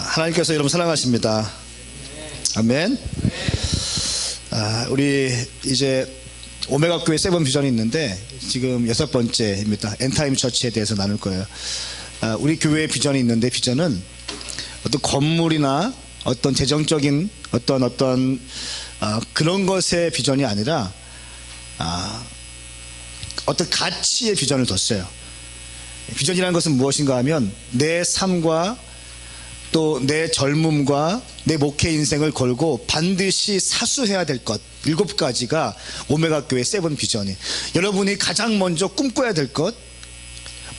하나님께서 여러분 사랑하십니다. 아멘. 우리 이제 오메가 교회 세븐 비전이 있는데 지금 6번째입니다. 엔타임 처치에 대해서 나눌 거예요. 우리 교회의 비전이 있는데, 비전은 어떤 건물이나 어떤 재정적인 어떤 그런 것의 비전이 아니라 어떤 가치의 비전을 뒀어요. 비전이라는 것은 무엇인가 하면 내 삶과 또 내 젊음과 내 목회 인생을 걸고 반드시 사수해야 될 것 7가지가 오메가 교회 세븐 비전이, 여러분이 가장 먼저 꿈꿔야 될 것,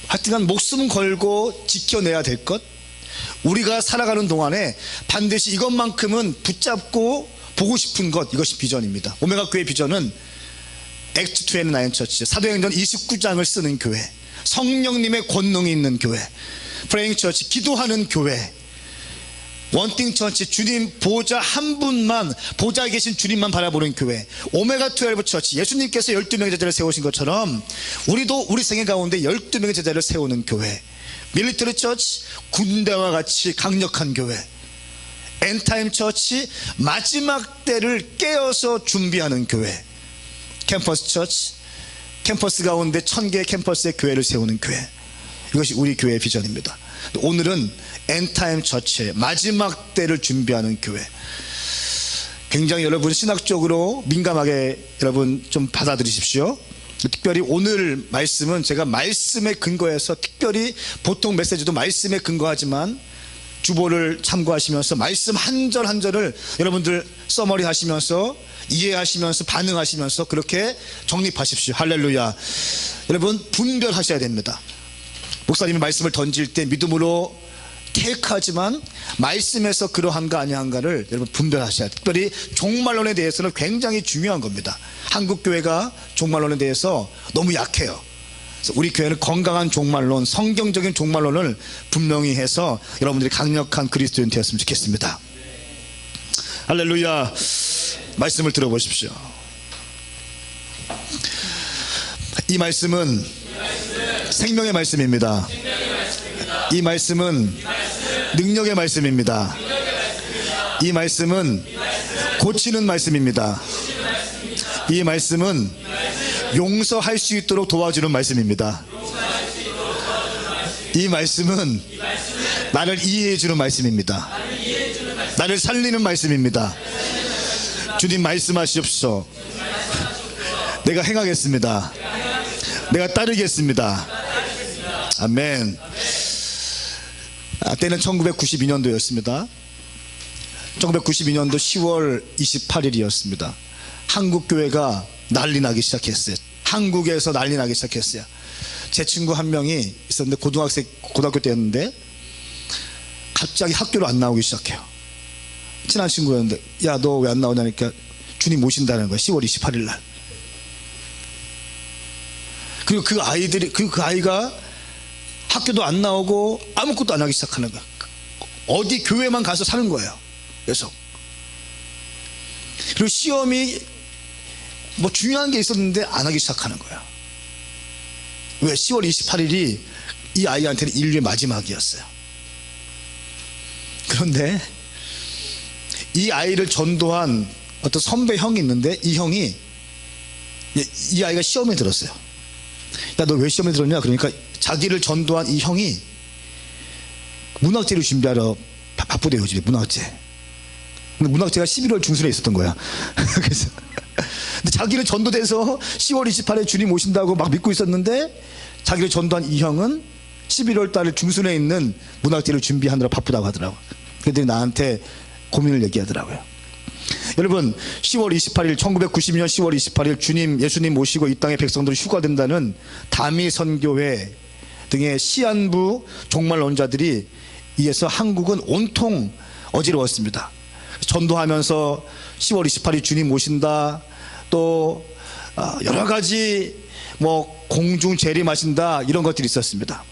하여튼간 목숨 걸고 지켜내야 될 것, 우리가 살아가는 동안에 반드시 이것만큼은 붙잡고 보고 싶은 것, 이것이 비전입니다. 오메가 교회 비전은 액트 29 처치, 사도행전 29장을 쓰는 교회, 성령님의 권능이 있는 교회, 프레잉 처치, 기도하는 교회, 원팅 처치, 주님 보좌 한 분만, 보좌에 계신 주님만 바라보는 교회, 오메가 12 처치, 예수님께서 12명의 제자를 세우신 것처럼 우리도 우리 생애 가운데 12명의 제자를 세우는 교회, 밀리터리 처치, 군대와 같이 강력한 교회, 엔타임 처치, 마지막 때를 깨어서 준비하는 교회, 캠퍼스 처치, 캠퍼스 가운데 1000개의 캠퍼스의 교회를 세우는 교회, 이것이 우리 교회의 비전입니다. 오늘은 엔타임 처치, 마지막 때를 준비하는 교회. 굉장히 여러분 신학적으로 민감하게 여러분 좀 받아들이십시오. 특별히 오늘 말씀은 제가 말씀에 근거해서, 특별히 보통 메시지도 말씀에 근거하지만 주보를 참고하시면서 말씀 한 절 한 절을 여러분들 서머리 하시면서 이해하시면서 반응하시면서 그렇게 정립하십시오. 할렐루야. 여러분 분별하셔야 됩니다. 목사님이 말씀을 던질 때 믿음으로 택하지만 말씀에서 그러한가 아니한가를 여러분 분별하셔야 돼요. 특별히 종말론에 대해서는 굉장히 중요한 겁니다. 한국 교회가 종말론에 대해서 너무 약해요. 그래서 우리 교회는 건강한 종말론, 성경적인 종말론을 분명히 해서 여러분들이 강력한 그리스도인 되었으면 좋겠습니다. 할렐루야. 말씀을 들어보십시오. 이 말씀은 생명의 말씀입니다. 이 말씀은 능력의 말씀입니다. 이 말씀은 고치는 말씀입니다. 이 말씀은 용서할 수 있도록 도와주는 말씀입니다. 이 말씀은 나를 이해해 주는 말씀입니다. 나를 살리는 말씀입니다. 주님 말씀하시옵소서. 내가 행하겠습니다. 내가 따르겠습니다. 아멘. 때는 1992년도였습니다. 1992년도 10월 28일이었습니다. 한국교회가 난리 나기 시작했어요. 한국에서 난리 나기 시작했어요. 제 친구 한 명이 있었는데, 고등학교 때였는데 갑자기 학교로 안 나오기 시작해요. 친한 친구였는데, 야 너 왜 안 나오냐니까 주님 모신다는 거야. 10월 28일 날. 그리고 그 아이가 학교도 안 나오고 아무것도 안 하기 시작하는 거야. 어디 교회만 가서 사는 거예요. 계속. 그리고 시험이 뭐 중요한 게 있었는데 안 하기 시작하는 거야. 왜? 10월 28일이 이 아이한테는 인류의 마지막이었어요. 그런데 이 아이를 전도한 어떤 선배 형이 있는데, 이 형이, 이 아이가 시험에 들었어요. 야 너 왜 시험에 들었냐? 그러니까 자기를 전도한 이 형이 문학제를 준비하러 바쁘대요. 집에 문학제. 근데 문학제가 11월 중순에 있었던 거야. 그래서 근데 자기를 전도돼서 10월 28일에 주님 오신다고 막 믿고 있었는데, 자기를 전도한 이 형은 11월 달 중순에 있는 문학제를 준비하느라 바쁘다고 하더라고. 그들이 나한테 고민을 얘기하더라고요. 여러분 10월 28일 1992년 10월 28일 예수님 모시고 이 땅의 백성들이 휴가된다는 다미 선교회 등의 시한부 종말론자들이 의해서 한국은 온통 어지러웠습니다. 전도하면서 10월 28일 주님 모신다, 또 여러 가지 뭐 공중 재림하신다, 이런 것들이 있었습니다.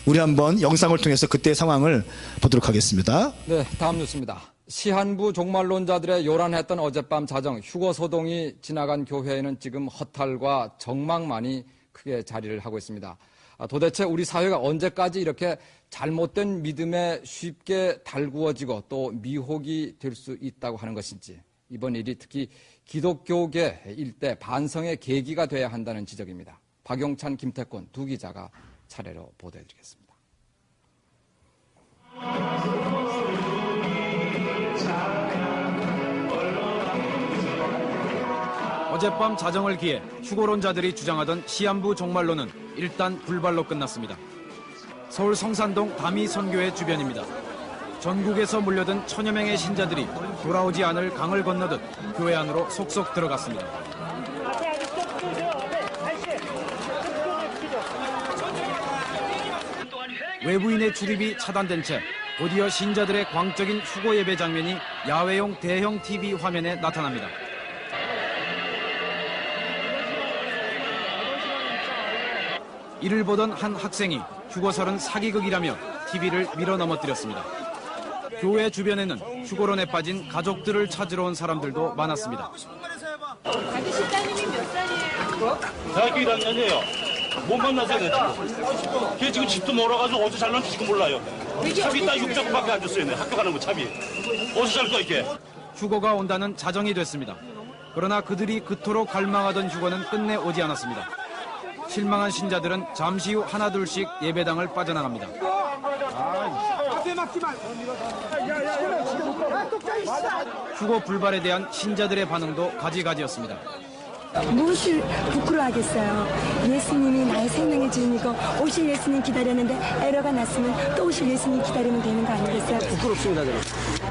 우리 한번 영상을 통해서 그때의 상황을 보도록 하겠습니다. 네, 다음 뉴스입니다. 시한부 종말론자들의 요란했던 어젯밤 자정, 휴거소동이 지나간 교회에는 지금 허탈과 정막만이 크게 자리를 하고 있습니다. 도대체 우리 사회가 언제까지 이렇게 잘못된 믿음에 쉽게 달구어지고 또 미혹이 될 수 있다고 하는 것인지, 이번 일이 특히 기독교계 일대 반성의 계기가 돼야 한다는 지적입니다. 박용찬, 김태권 두 기자가 차례로 보도해드리겠습니다. 어젯밤 자정을 기해 휴고론자들이 주장하던 시한부 종말론은 일단 불발로 끝났습니다. 서울 성산동 다미선교회 주변입니다. 전국에서 몰려든 천여 명의 신자들이 돌아오지 않을 강을 건너듯 교회 안으로 속속 들어갔습니다. 외부인의 출입이 차단된 채 곧이어 신자들의 광적인 휴고 예배 장면이 야외용 대형 TV 화면에 나타납니다. 이를 보던 한 학생이 휴고설은 사기극이라며 TV를 밀어 넘어뜨렸습니다. 교회 주변에는 휴고론에 빠진 가족들을 찾으러 온 사람들도 많았습니다. 아저씨 따님이 몇 살이에요? 대학교 1학년이에요. 못 만나서 내 지금. 걔 지금 집도 멀어가지고 어디서 살는지 지금 몰라요. 차비 딱 600원밖에 안 줬어요. 학교 가는 거 차비. 어디서 살 거야 이게. 휴고가 온다는 자정이 됐습니다. 그러나 그들이 그토록 갈망하던 휴고는 끝내 오지 않았습니다. 실망한 신자들은 잠시 후 하나둘씩 예배당을 빠져나갑니다. 휴고 불발에 대한 신자들의 반응도 가지가지였습니다. 무엇을 부끄러워하겠어요. 예수님이 나의 생명의 주인이고 오실 예수님 기다렸는데 에러가 났으면 또 오실 예수님 기다리면 되는 거 아니겠어요? 부끄럽습니다, 저는.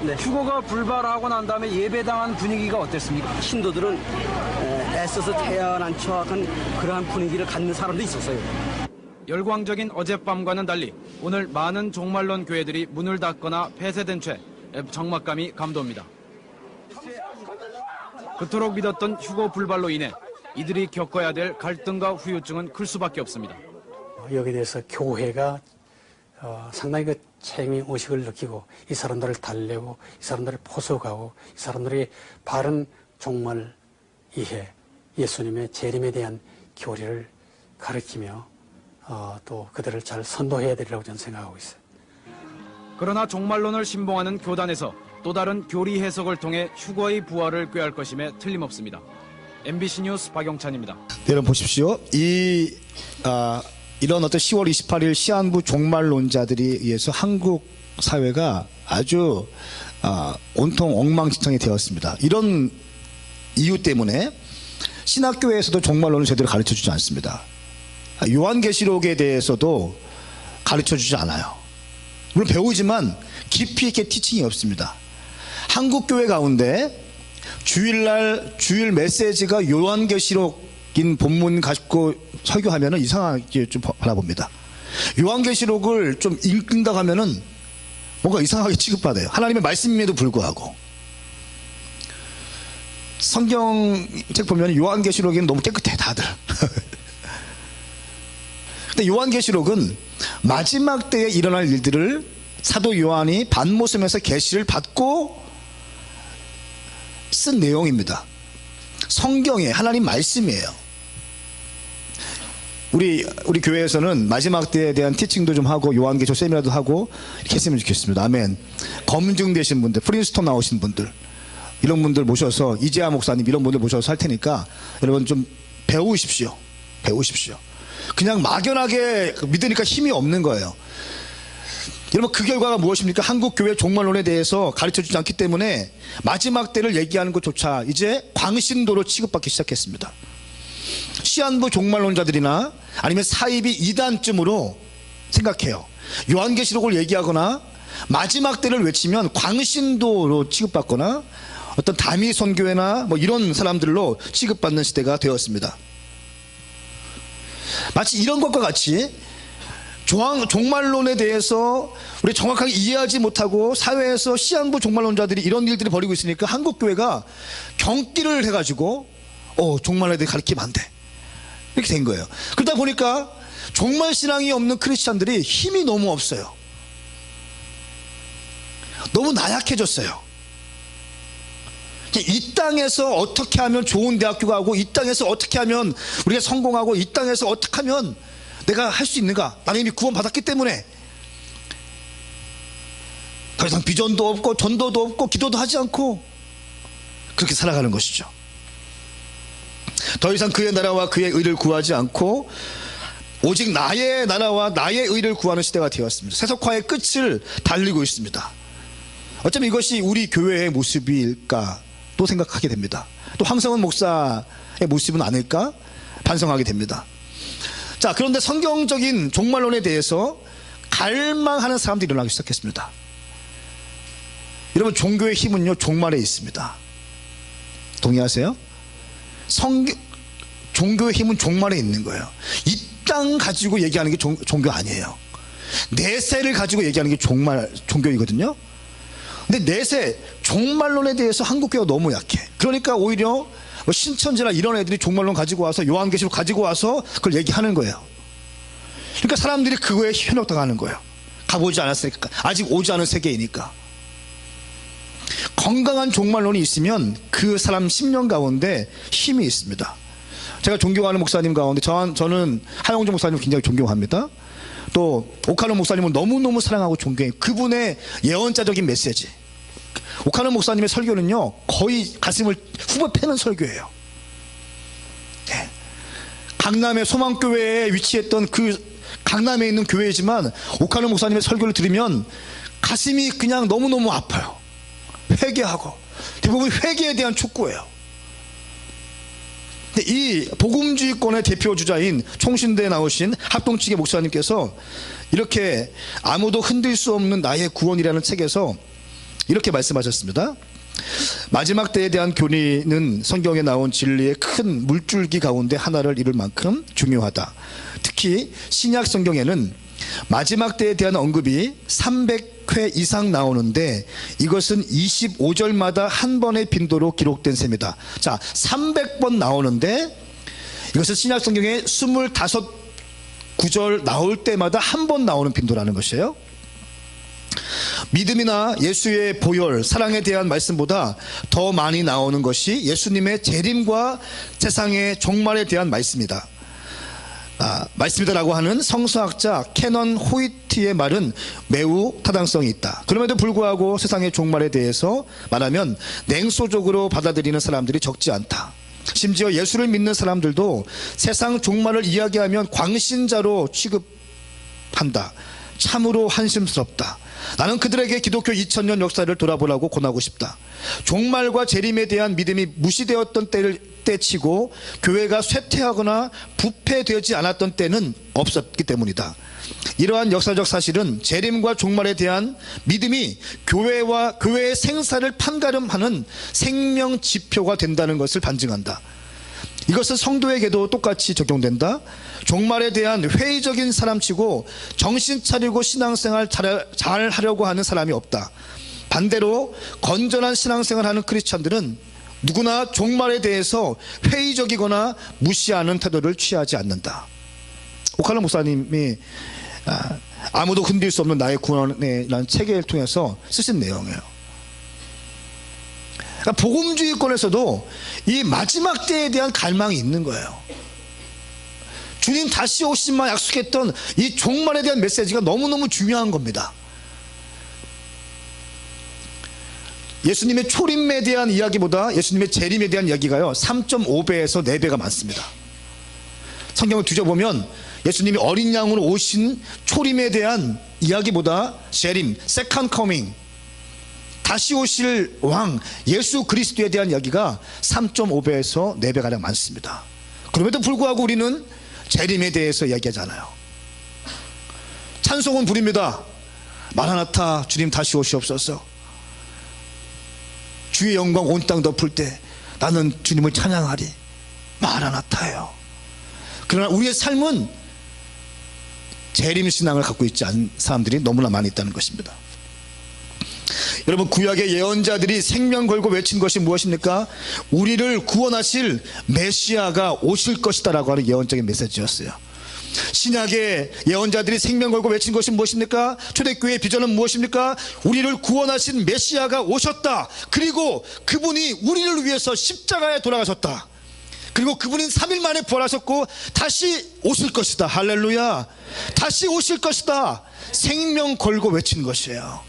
네. 휴고가 불발하고 난 다음에 예배당한 분위기가 어땠습니까? 신도들은 애써서 태어난 척한 그러한 분위기를 갖는 사람도 있었어요. 열광적인 어젯밤과는 달리 오늘 많은 종말론 교회들이 문을 닫거나 폐쇄된 채 적막감이 감돕니다. 그토록 믿었던 휴고 불발로 인해 이들이 겪어야 될 갈등과 후유증은 클 수밖에 없습니다. 여기에 대해서 교회가 상당히 그 책임의식을 느끼고 이 사람들을 달래고 이 사람들을 포석하고 이 사람들이 바른 종말 이해, 예수님의 재림에 대한 교리를 가르치며 또 그들을 잘 선도해야 되리라고 저는 생각하고 있어요. 그러나 종말론을 신봉하는 교단에서 또 다른 교리 해석을 통해 휴거의 부활을 꾀할 것임에 틀림없습니다. MBC 뉴스 박용찬입니다. 여러분 보십시오. 이런 어떤 10월 28일 시한부 종말론자들에 의해서 한국 사회가 아주 온통 엉망진창이 되었습니다. 이런 이유 때문에 신학교에서도 종말론을 제대로 가르쳐주지 않습니다. 요한계시록에 대해서도 가르쳐주지 않아요. 물론 배우지만 깊이 있게 티칭이 없습니다. 한국교회 가운데 주일 메시지가 요한계시록인 본문 가지고 설교하면 이상하게 좀 바라봅니다. 요한계시록을 좀 읽는다고 하면은 뭔가 이상하게 취급받아요. 하나님의 말씀임에도 불구하고. 성경책 보면 요한계시록에는 너무 깨끗해 다들. 근데 요한계시록은 마지막 때에 일어날 일들을 사도 요한이 반모섬에서 계시를 받고 쓴 내용입니다. 성경에 하나님 말씀이에요. 우리 교회에서는 마지막 때에 대한 티칭도 좀 하고 요한계시록 세미나도 하고 이렇게 했으면 좋겠습니다. 아멘. 검증되신 분들, 프린스턴 나오신 분들, 이런 분들 모셔서, 이재하 목사님 이런 분들 모셔서 할 테니까 여러분 좀 배우십시오. 그냥 막연하게 믿으니까 힘이 없는 거예요. 여러분 그 결과가 무엇입니까? 한국교회 종말론에 대해서 가르쳐주지 않기 때문에 마지막 때를 얘기하는 것조차 이제 광신도로 취급받기 시작했습니다. 시한부 종말론자들이나 아니면 사이비 이단쯤으로 생각해요. 요한계시록을 얘기하거나 마지막 때를 외치면 광신도로 취급받거나 어떤 다미 선교회나 뭐 이런 사람들로 취급받는 시대가 되었습니다. 마치 이런 것과 같이 종말론에 대해서 우리 정확하게 이해하지 못하고 사회에서 시한부 종말론자들이 이런 일들을 벌이고 있으니까 한국교회가 경기를 해가지고 종말론에 대해 가르치면 안 돼, 이렇게 된 거예요. 그러다 보니까 종말신앙이 없는 크리스찬들이 힘이 너무 없어요. 너무 나약해졌어요. 이 땅에서 어떻게 하면 좋은 대학교 가고, 이 땅에서 어떻게 하면 우리가 성공하고, 이 땅에서 어떻게 하면 내가 할 수 있는가? 나는 이미 구원받았기 때문에 더 이상 비전도 없고 전도도 없고 기도도 하지 않고 그렇게 살아가는 것이죠. 더 이상 그의 나라와 그의 의를 구하지 않고 오직 나의 나라와 나의 의를 구하는 시대가 되었습니다. 세속화의 끝을 달리고 있습니다. 어쩌면 이것이 우리 교회의 모습일까 또 생각하게 됩니다. 또 황성은 목사의 모습은 아닐까 반성하게 됩니다. 자, 그런데 성경적인 종말론에 대해서 갈망하는 사람들이 일어나기 시작했습니다. 여러분, 종교의 힘은요 종말에 있습니다. 동의하세요? 종교의 힘은 종말에 있는 거예요. 이 땅 가지고 얘기하는 게 종교 아니에요. 내세를 가지고 얘기하는 게 종교이거든요. 근데 내세, 종말론에 대해서 한국교회가 너무 약해. 그러니까 오히려 신천지나 이런 애들이 종말론 가지고 와서 요한계시록 가지고 와서 그걸 얘기하는 거예요. 그러니까 사람들이 그거에 현혹당하는 거예요. 가보지 않았으니까, 아직 오지 않은 세계이니까. 건강한 종말론이 있으면 그 사람 심령 가운데 힘이 있습니다. 제가 존경하는 목사님 가운데 저는 하영종 목사님 굉장히 존경합니다. 또 오카노 목사님은 너무너무 사랑하고 존경해요. 그분의 예언자적인 메시지, 오카노 목사님의 설교는요 거의 가슴을 후벼 패는 설교예요. 네. 강남의 소망교회에 위치했던 그 강남에 있는 교회이지만 오카노 목사님의 설교를 들으면 가슴이 그냥 너무너무 아파요. 회개하고, 대부분 회개에 대한 촉구예요. 이 복음주의권의 대표주자인 총신대에 나오신 합동측의 목사님께서 이렇게 아무도 흔들 수 없는 나의 구원이라는 책에서 이렇게 말씀하셨습니다. 마지막 때에 대한 교리는 성경에 나온 진리의 큰 물줄기 가운데 하나를 이룰 만큼 중요하다. 특히 신약 성경에는 마지막 때에 대한 언급이 300회 이상 나오는데 이것은 25절마다 한 번의 빈도로 기록된 셈이다. 자, 300번 나오는데 이것은 신약 성경에 25구절 나올 때마다 한 번 나오는 빈도라는 것이에요. 믿음이나 예수의 보혈, 사랑에 대한 말씀보다 더 많이 나오는 것이 예수님의 재림과 세상의 종말에 대한 말씀이다. 말씀이다라고 하는 성서학자 캐넌 호이트의 말은 매우 타당성이 있다. 그럼에도 불구하고 세상의 종말에 대해서 말하면 냉소적으로 받아들이는 사람들이 적지 않다. 심지어 예수를 믿는 사람들도 세상 종말을 이야기하면 광신자로 취급한다. 참으로 한심스럽다. 나는 그들에게 기독교 2000년 역사를 돌아보라고 권하고 싶다. 종말과 재림에 대한 믿음이 무시되었던 때를 때치고 교회가 쇠퇴하거나 부패되지 않았던 때는 없었기 때문이다. 이러한 역사적 사실은 재림과 종말에 대한 믿음이 교회와 교회의 생사를 판가름하는 생명 지표가 된다는 것을 반증한다. 이것은 성도에게도 똑같이 적용된다. 종말에 대한 회의적인 사람치고 정신 차리고 신앙생활 잘 하려고 하는 사람이 없다. 반대로 건전한 신앙생활하는 크리스찬들은 누구나 종말에 대해서 회의적이거나 무시하는 태도를 취하지 않는다. 오카노 목사님이 아무도 흔들 수 없는 나의 구원이라는 책을 통해서 쓰신 내용이에요. 그러니까 복음주의권에서도 이 마지막 때에 대한 갈망이 있는 거예요. 주님 다시 오시면 약속했던 이 종말에 대한 메시지가 너무너무 중요한 겁니다. 예수님의 초림에 대한 이야기보다 예수님의 재림에 대한 이야기가요 3.5배에서 4배가 많습니다. 성경을 뒤져보면 예수님이 어린 양으로 오신 초림에 대한 이야기보다 재림, 세컨드 커밍, 다시 오실 왕 예수 그리스도에 대한 이야기가 3.5배에서 4배가량 많습니다. 그럼에도 불구하고 우리는 재림에 대해서 이야기하지 않아요. 찬송은 부릅니다. 마라나타, 주님 다시 오시옵소서. 주의 영광 온 땅 덮을 때 나는 주님을 찬양하리. 마라나타예요. 그러나 우리의 삶은 재림신앙을 갖고 있지 않은 사람들이 너무나 많이 있다는 것입니다. 여러분, 구약의 예언자들이 생명 걸고 외친 것이 무엇입니까? 우리를 구원하실 메시아가 오실 것이다 라고 하는 예언적인 메시지였어요. 신약의 예언자들이 생명 걸고 외친 것이 무엇입니까? 초대교회의 비전은 무엇입니까? 우리를 구원하신 메시아가 오셨다. 그리고 그분이 우리를 위해서 십자가에 돌아가셨다. 그리고 그분은 3일 만에 부활하셨고 다시 오실 것이다. 할렐루야. 다시 오실 것이다. 생명 걸고 외친 것이에요.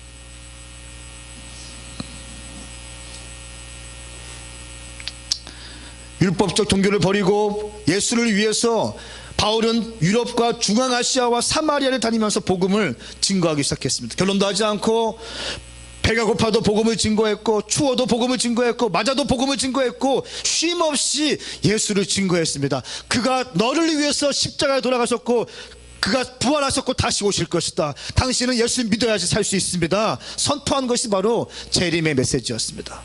율법적 종교를 버리고 예수를 위해서 바울은 유럽과 중앙아시아와 사마리아를 다니면서 복음을 증거하기 시작했습니다. 결론도 하지 않고 배가 고파도 복음을 증거했고 추워도 복음을 증거했고 맞아도 복음을 증거했고 쉼없이 예수를 증거했습니다. 그가 너를 위해서 십자가에 돌아가셨고 그가 부활하셨고 다시 오실 것이다. 당신은 예수를 믿어야지 살 수 있습니다. 선포한 것이 바로 재림의 메시지였습니다.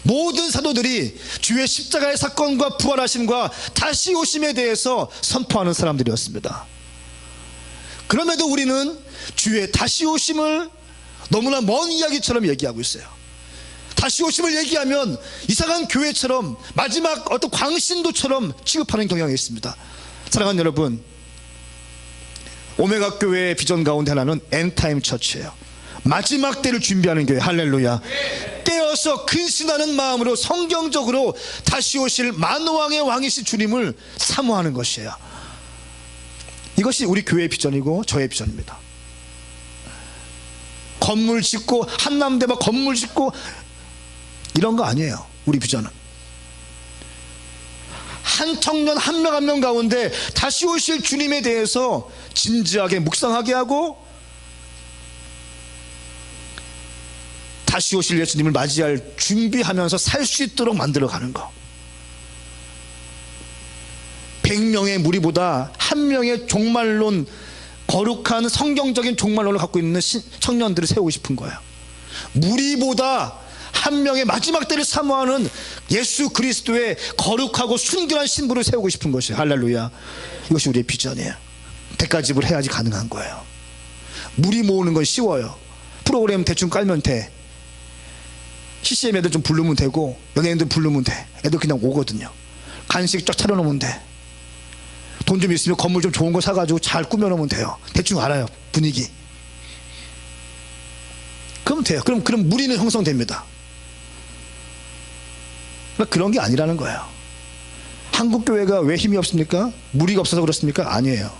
모든 사도들이 주의 십자가의 사건과 부활하심과 다시 오심에 대해서 선포하는 사람들이었습니다. 그럼에도 우리는 주의 다시 오심을 너무나 먼 이야기처럼 얘기하고 있어요. 다시 오심을 얘기하면 이상한 교회처럼 마지막 어떤 광신도처럼 취급하는 경향이 있습니다. 사랑하는 여러분, 오메가 교회의 비전 가운데 하나는 엔타임 처치예요. 마지막 때를 준비하는 교회. 할렐루야. 깨어서 근신하는 마음으로 성경적으로 다시 오실 만왕의 왕이신 주님을 사모하는 것이에요. 이것이 우리 교회의 비전이고 저의 비전입니다. 건물 짓고 한남대막 건물 짓고 이런 거 아니에요. 우리 비전은 한 청년 한 명 한 명 가운데 다시 오실 주님에 대해서 진지하게 묵상하게 하고 다시 오실 예수님을 맞이할 준비하면서 살 수 있도록 만들어가는 거. 100명의 무리보다 한 명의 종말론, 거룩한 성경적인 종말론을 갖고 있는 청년들을 세우고 싶은 거예요. 무리보다 한 명의 마지막 때를 사모하는 예수 그리스도의 거룩하고 순결한 신부를 세우고 싶은 것이에요. 할렐루야. 이것이 우리의 비전이에요. 대가집을 해야지 가능한 거예요. 무리 모으는 건 쉬워요. 프로그램 대충 깔면 돼. CCM 애들 좀 부르면 되고 연예인들 부르면 돼. 애들 그냥 오거든요. 간식 쫙 차려놓으면 돼. 돈 좀 있으면 건물 좀 좋은 거 사가지고 잘 꾸며놓으면 돼요. 대충 알아요, 분위기. 그러면 돼요. 그럼 무리는 형성됩니다. 그런 게 아니라는 거예요. 한국 교회가 왜 힘이 없습니까? 무리가 없어서 그렇습니까? 아니에요.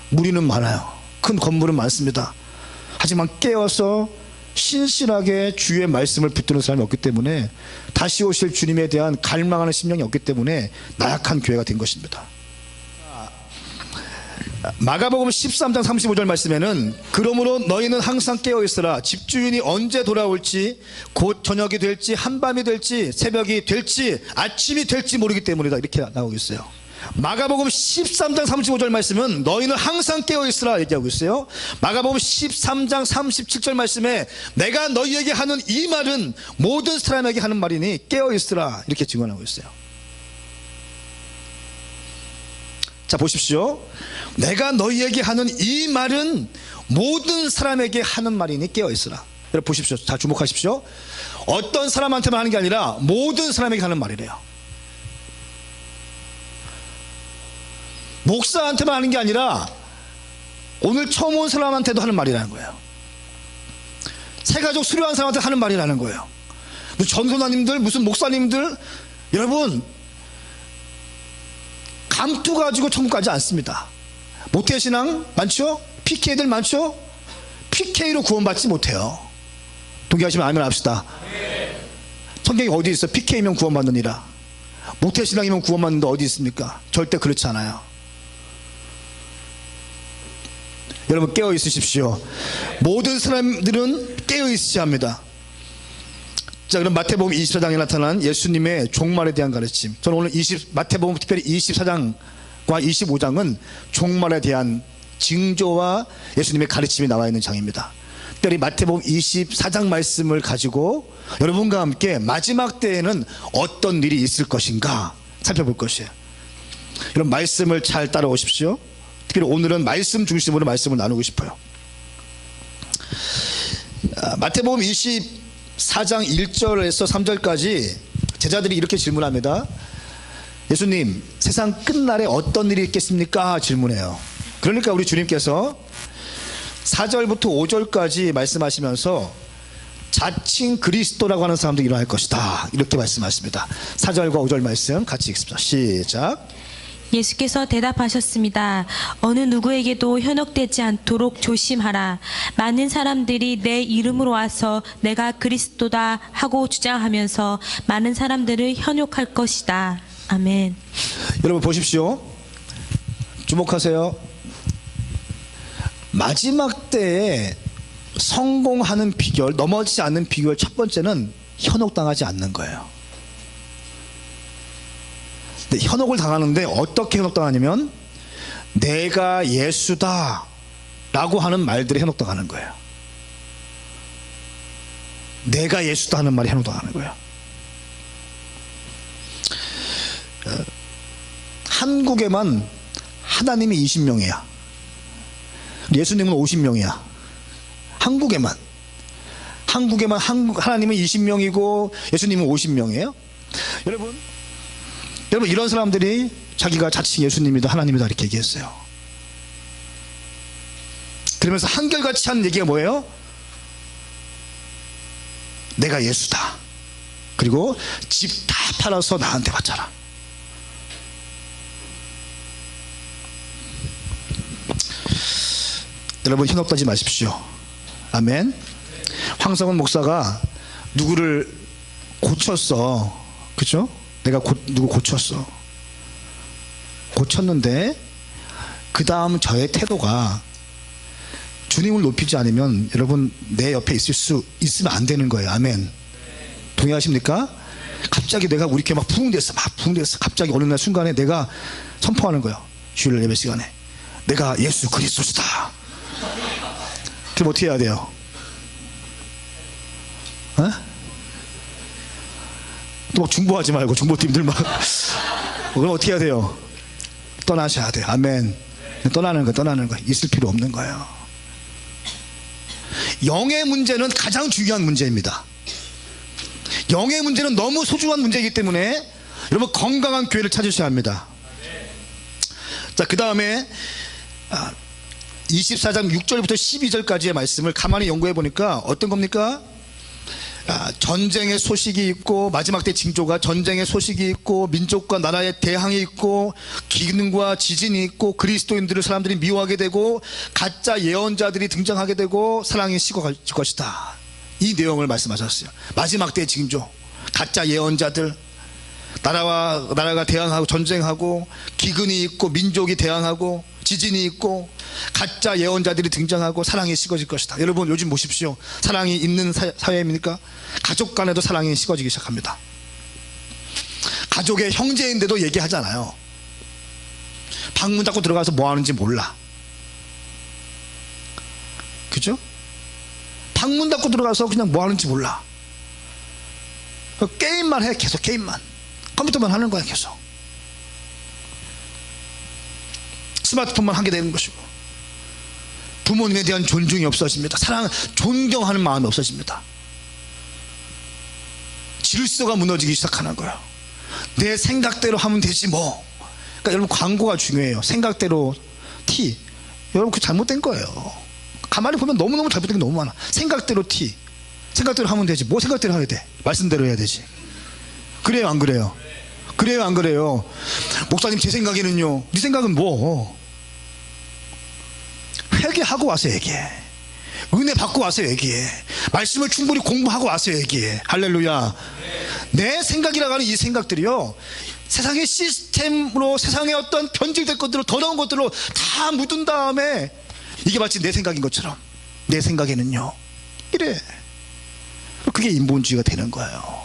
무리는 많아요. 큰 건물은 많습니다. 하지만 깨어서 신실하게 주의 말씀을 붙드는 사람이 없기 때문에, 다시 오실 주님에 대한 갈망하는 심령이 없기 때문에 나약한 교회가 된 것입니다. 마가복음 13장 35절 말씀에는 그러므로 너희는 항상 깨어있으라. 집주인이 언제 돌아올지, 곧 저녁이 될지 한밤이 될지 새벽이 될지 아침이 될지 모르기 때문이다, 이렇게 나오고 있어요. 마가복음 13장 35절 말씀은 너희는 항상 깨어있으라 얘기하고 있어요. 마가복음 13장 37절 말씀에 내가 너희에게 하는 이 말은 모든 사람에게 하는 말이니 깨어있으라, 이렇게 증언하고 있어요. 자, 보십시오. 내가 너희에게 하는 이 말은 모든 사람에게 하는 말이니 깨어있으라. 여러분 보십시오. 자, 주목하십시오. 어떤 사람한테만 하는 게 아니라 모든 사람에게 하는 말이래요. 목사한테만 하는 게 아니라 오늘 처음 온 사람한테도 하는 말이라는 거예요. 새가족 수료한 사람한테 하는 말이라는 거예요. 무슨 전도사님들, 무슨 목사님들, 여러분 감투 가지고 천국 가지 않습니다. 모태신앙 많죠? PK들 많죠? PK로 구원받지 못해요. 동의하시면 아멘 합시다. 성경이 어디 있어? PK면 구원받느니라. 모태신앙이면 구원받는데 어디 있습니까? 절대 그렇지 않아요. 여러분 깨어 있으십시오. 모든 사람들은 깨어 있어야 합니다. 자, 그럼 마태복음 24장에 나타난 예수님의 종말에 대한 가르침. 저는 오늘 마태복음 특별히 24장과 25장은 종말에 대한 징조와 예수님의 가르침이 나와 있는 장입니다. 특별히 마태복음 24장 말씀을 가지고 여러분과 함께 마지막 때에는 어떤 일이 있을 것인가 살펴볼 것이에요. 여러분 말씀을 잘 따라오십시오. 특별히 오늘은 말씀 중심으로 말씀을 나누고 싶어요. 마태복음 24장 1절에서 3절까지 제자들이 이렇게 질문합니다. 예수님, 세상 끝날에 어떤 일이 있겠습니까? 질문해요. 그러니까 우리 주님께서 4절부터 5절까지 말씀하시면서 자칭 그리스도라고 하는 사람들이 일어날 것이다. 이렇게 말씀하십니다. 4절과 5절 말씀 같이 읽습니다. 시작. 예수께서 대답하셨습니다. 어느 누구에게도 현혹되지 않도록 조심하라. 많은 사람들이 내 이름으로 와서 내가 그리스도다 하고 주장하면서 많은 사람들을 현혹할 것이다. 아멘. 여러분 보십시오. 주목하세요. 마지막 때에 성공하는 비결, 넘어지지 않는 비결 첫 번째는 현혹당하지 않는 거예요. 근데 현혹을 당하는데 어떻게 현혹당하냐면 내가 예수다 라고 하는 말들이 현혹당하는 거예요. 내가 예수다 하는 말이 현혹당하는 거예요. 한국에만 하나님이 20명이야. 예수님은 50명이야. 한국에만 하나님은 20명이고 예수님은 50명이에요. 여러분 이런 사람들이 자기가 자칭 예수님이다 하나님이다 이렇게 얘기했어요. 그러면서 한결같이 하는 얘기가 뭐예요? 내가 예수다. 그리고 집 다 팔아서 나한테 바쳐라. 여러분 현혹되지 마십시오. 아멘. 황성은 목사가 누구를 고쳤어. 그죠? 내가 누구 고쳤어. 고쳤는데 그 다음 저의 태도가 주님을 높이지 않으면 여러분 내 옆에 있으면 안 되는 거예요. 아멘. 동의하십니까? 갑자기 내가 우리 교회 막 부흥됐어. 갑자기 어느 날 순간에 내가 선포하는 거예요. 주일 예배 시간에 내가 예수 그리스도시다. 그럼 어떻게 해야 돼요? 또 막 중보하지 말고 중보팀들 막 그럼 어떻게 해야 돼요? 떠나셔야 돼요. 아멘. 떠나는 거 있을 필요 없는 거예요. 영의 문제는 가장 중요한 문제입니다. 영의 문제는 너무 소중한 문제이기 때문에 여러분 건강한 교회를 찾으셔야 합니다. 자, 그 다음에 24장 6절부터 12절까지의 말씀을 가만히 연구해 보니까 어떤 겁니까? 전쟁의 소식이 있고 마지막 때 징조가 전쟁의 소식이 있고 민족과 나라의 대항이 있고 기근과 지진이 있고 그리스도인들을 사람들이 미워하게 되고 가짜 예언자들이 등장하게 되고 사랑이 식어질 것이다. 이 내용을 말씀하셨어요. 마지막 때 징조, 가짜 예언자들, 나라가 대항하고 전쟁하고 기근이 있고 민족이 대항하고 지진이 있고 가짜 예언자들이 등장하고 사랑이 식어질 것이다. 여러분 요즘 보십시오. 사랑이 있는 사회입니까? 가족 간에도 사랑이 식어지기 시작합니다. 가족의 형제인데도 얘기하잖아요. 방문 닫고 들어가서 뭐 하는지 몰라. 그죠? 방문 닫고 들어가서 그냥 뭐 하는지 몰라. 게임만 해. 계속 게임만. 컴퓨터만 하는 거야 계속. 스마트폰만 하게 되는 것이고 부모님에 대한 존중이 없어집니다. 존경하는 마음이 없어집니다. 질서가 무너지기 시작하는 거예요. 내 생각대로 하면 되지 뭐. 그러니까 여러분 광고가 중요해요. 생각대로 티. 여러분 그거 잘못된 거예요. 가만히 보면 너무너무 잘못된 게 너무 많아. 생각대로 티. 생각대로 하면 되지. 뭐 생각대로 해야 돼? 말씀대로 해야 되지. 그래요 안 그래요? 그래요 안 그래요? 목사님 제 생각에는요. 네 생각은 뭐? 회개하고 와서 얘기해. 은혜 받고 와서 얘기해. 말씀을 충분히 공부하고 와서 얘기해. 할렐루야. 내 생각이라고 하는 이 생각들이요, 세상의 시스템으로 세상의 어떤 변질될 것들로 더러운 것들로 다 묻은 다음에 이게 마치 내 생각인 것처럼 내 생각에는요 이래. 그게 인본주의가 되는 거예요.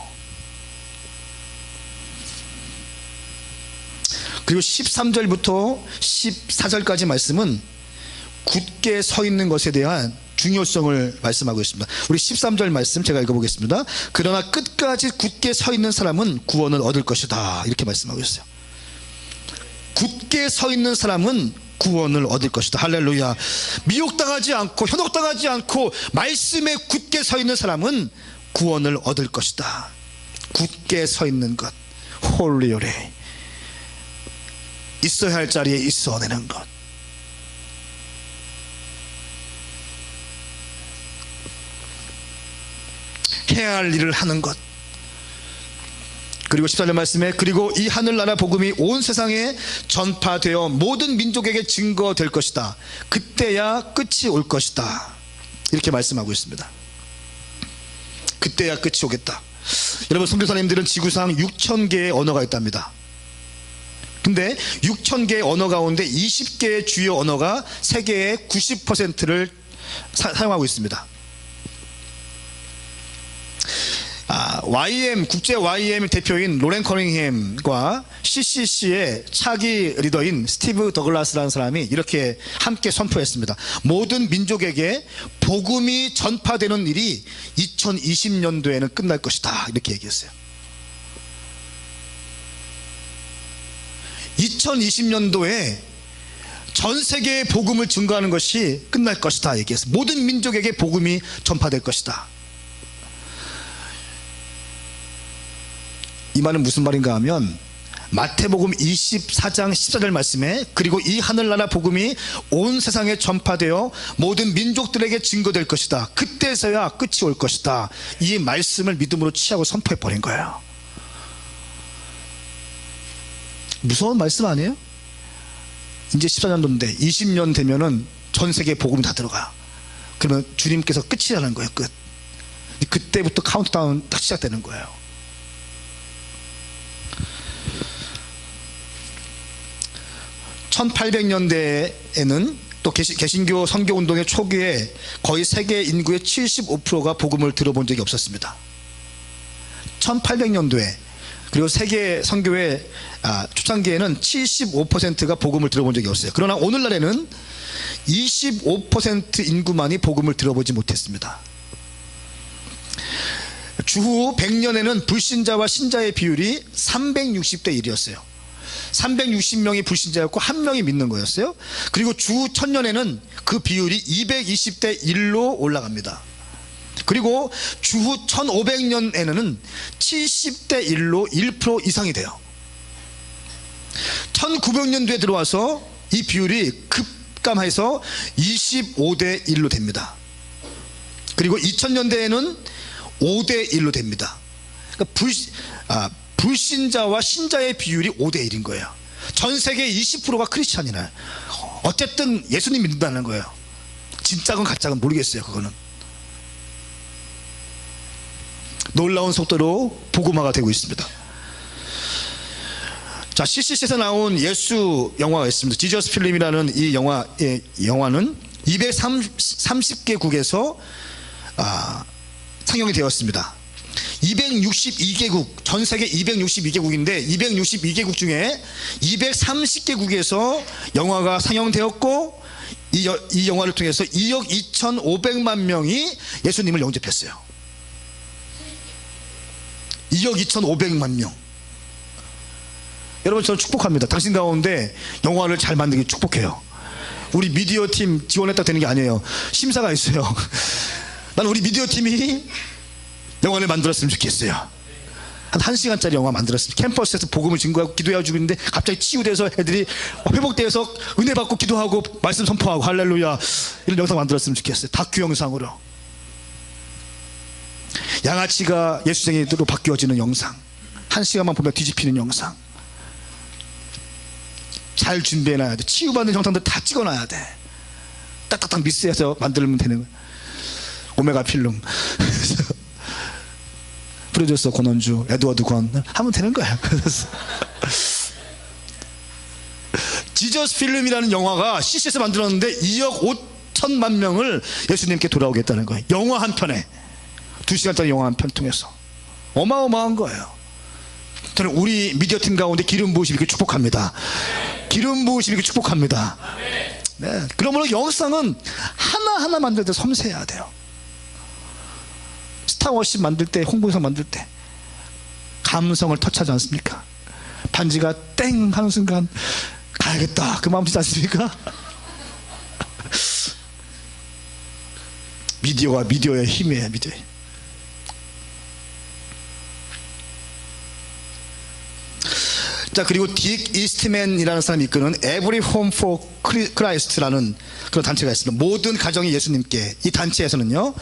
그리고 13절부터 14절까지 말씀은 굳게 서 있는 것에 대한 중요성을 말씀하고 있습니다. 우리 13절 말씀 제가 읽어보겠습니다. 그러나 끝까지 굳게 서 있는 사람은 구원을 얻을 것이다. 이렇게 말씀하고 있어요. 굳게 서 있는 사람은 구원을 얻을 것이다. 할렐루야. 미혹당하지 않고 현혹당하지 않고 말씀에 굳게 서 있는 사람은 구원을 얻을 것이다. 굳게 서 있는 것, 홀리오레, 있어야 할 자리에 있어내는 것. 해야 할 일을 하는 것. 그리고 14절 말씀에 그리고 이 하늘나라 복음이 온 세상에 전파되어 모든 민족에게 증거될 것이다. 그때야 끝이 올 것이다. 이렇게 말씀하고 있습니다. 그때야 끝이 오겠다. 여러분, 선교사님들은 지구상 6,000개의 언어가 있답니다. 근데 6,000개의 언어 가운데 20개의 주요 언어가 세계의 90%를 사용하고 있습니다. YM, 국제 YM 대표인 로렌 커닝햄과 CCC의 차기 리더인 스티브 더글라스라는 사람이 이렇게 함께 선포했습니다. 모든 민족에게 복음이 전파되는 일이 2020년도에는 끝날 것이다. 이렇게 얘기했어요. 2020년도에 전 세계에 복음을 증거하는 것이 끝날 것이다 얘기했어요. 모든 민족에게 복음이 전파될 것이다. 이 말은 무슨 말인가 하면 마태복음 24장 14절 말씀에 그리고 이 하늘나라 복음이 온 세상에 전파되어 모든 민족들에게 증거될 것이다. 그때서야 끝이 올 것이다. 이 말씀을 믿음으로 취하고 선포해버린 거예요. 무서운 말씀 아니에요? 이제 14년도인데 20년 되면은 전 세계에 복음이 다 들어가. 그러면 주님께서 끝이라는 거예요. 끝. 그때부터 카운트다운 딱 시작되는 거예요. (1800년대에는) 또 개신교 선교운동의 초기에 거의 세계 인구의 75%가 복음을 들어본 적이 없었습니다. 1800년도에 그리고 세계 선교의 초창기에는 75%가 복음을 들어본 적이 없어요. 그러나 오늘날에는 25% 인구만이 복음을 들어보지 못했습니다. 주후 100년에는 불신자와 신자의 비율이 360대 1이었어요. 360명이 불신자였고 1명이 믿는 거였어요. 그리고 주후 1000년에는 그 비율이 220대 1로 올라갑니다. 그리고 주후 1500년에는 70대 1로 1% 이상이 돼요. 1900년도에 들어와서 이 비율이 급감해서 25대 1로 됩니다. 그리고 2000년대에는 5대 1로 됩니다. 그러니까 불신자와 신자의 비율이 5대 1인 거예요. 전 세계 20%가 크리스찬이나 어쨌든 예수님 믿는다는 거예요. 진짜건 가짜건 모르겠어요. 그거는 놀라운 속도로 복음화가 되고 있습니다. 자, CCC에서 나온 예수 영화가 있습니다. 지저스 필름이라는 이 영화는 230개국에서 상영이 되었습니다. 262개국, 전 세계 262개국인데 262개국 중에 230개국에서 영화가 상영되었고 이 영화를 통해서 2억 2,500만 명이 예수님을 영접했어요. 2억 2,500만 명. 여러분, 저는 축복합니다. 당신 가운데 영화를 잘 만들기 축복해요. 우리 미디어 팀 지원했다 되는 게 아니에요. 심사가 있어요. 나는 우리 미디어 팀이 영화를 만들었으면 좋겠어요. 한 1시간짜리 영화 만들었으면, 캠퍼스에서 복음을 증거하고 기도해주고 있는데 갑자기 치유돼서 애들이 회복돼서 은혜 받고 기도하고 말씀 선포하고 할렐루야, 이런 영상 만들었으면 좋겠어요. 다큐 영상으로 양아치가 예수쟁이로 바뀌어지는 영상, 1시간만 보면 뒤집히는 영상 잘 준비해놔야 돼. 치유받는 영상들 다 찍어놔야 돼. 딱딱딱 미스해서 만들면 되는 거야. 오메가 필름 프로듀서 권원주, 에드워드 권 하면 되는 거야. 지저스 필름이라는 영화가 CC에서 만들었는데 2억 5천만 명을 예수님께 돌아오겠다는 거예요. 영화 한 편에 2시간짜리 영화 한 편 통해서 어마어마한 거예요. 저는 우리 미디어팀 가운데 기름 부으심 이렇게 축복합니다. 기름 부으심 이렇게 축복합니다. 네. 그러므로 영상은 하나하나 만들 때 섬세해야 돼요. 스타워십 만들 때, 홍보영상 만들 때 감성을 터치하지 않습니까? 반지가 땡 하는 순간 가야겠다, 그 마음 들지 않습니까? 미디어가 미디어의 힘이에요. 미디어. 자, 그리고 딕 이스트맨이라는 사람이 이끄는 Every Home for Christ라는 그런 단체가 있습니다. 모든 가정이 예수님께. 이 단체에서는요,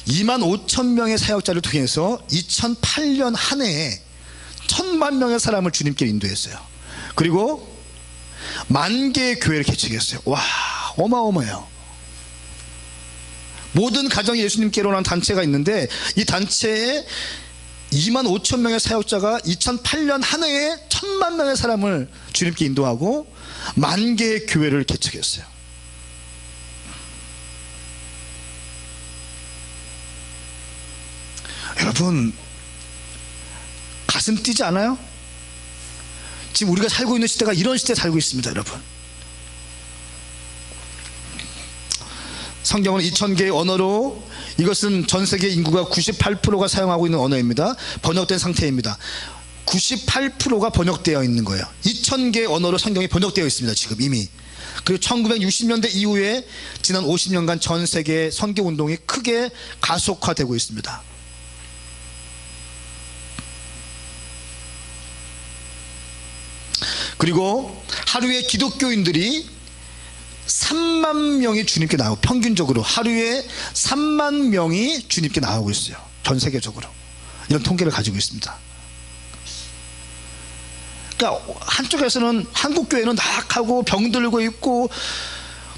2만 5천 명의 사역자를 통해서 2008년 한 해에 1,000만 명의 사람을 주님께 인도했어요. 그리고 10,000개의 교회를 개척했어요. 와, 어마어마해요. 모든 가정이 예수님께로라는 단체가 있는데, 이 단체에 2만 5천 명의 사역자가 2008년 한 해에 1,000만 명의 사람을 주님께 인도하고 10,000개의 교회를 개척했어요. 여러분, 가슴 뛰지 않아요? 지금 우리가 살고 있는 시대가 이런 시대에 살고 있습니다, 여러분. 성경은 2,000개의 언어로, 이것은 전 세계 인구가 98%가 사용하고 있는 언어입니다. 번역된 상태입니다. 98%가 번역되어 있는 거예요. 2,000개의 언어로 성경이 번역되어 있습니다, 지금 이미. 그리고 1960년대 이후에 지난 50년간 전 세계 선교 운동이 크게 가속화되고 있습니다. 그리고 하루에 기독교인들이 3만 명이 주님께 나오고, 평균적으로 하루에 3만 명이 주님께 나오고 있어요. 전 세계적으로 이런 통계를 가지고 있습니다. 그러니까 한쪽에서는 한국 교회는 낙하고 병들고 있고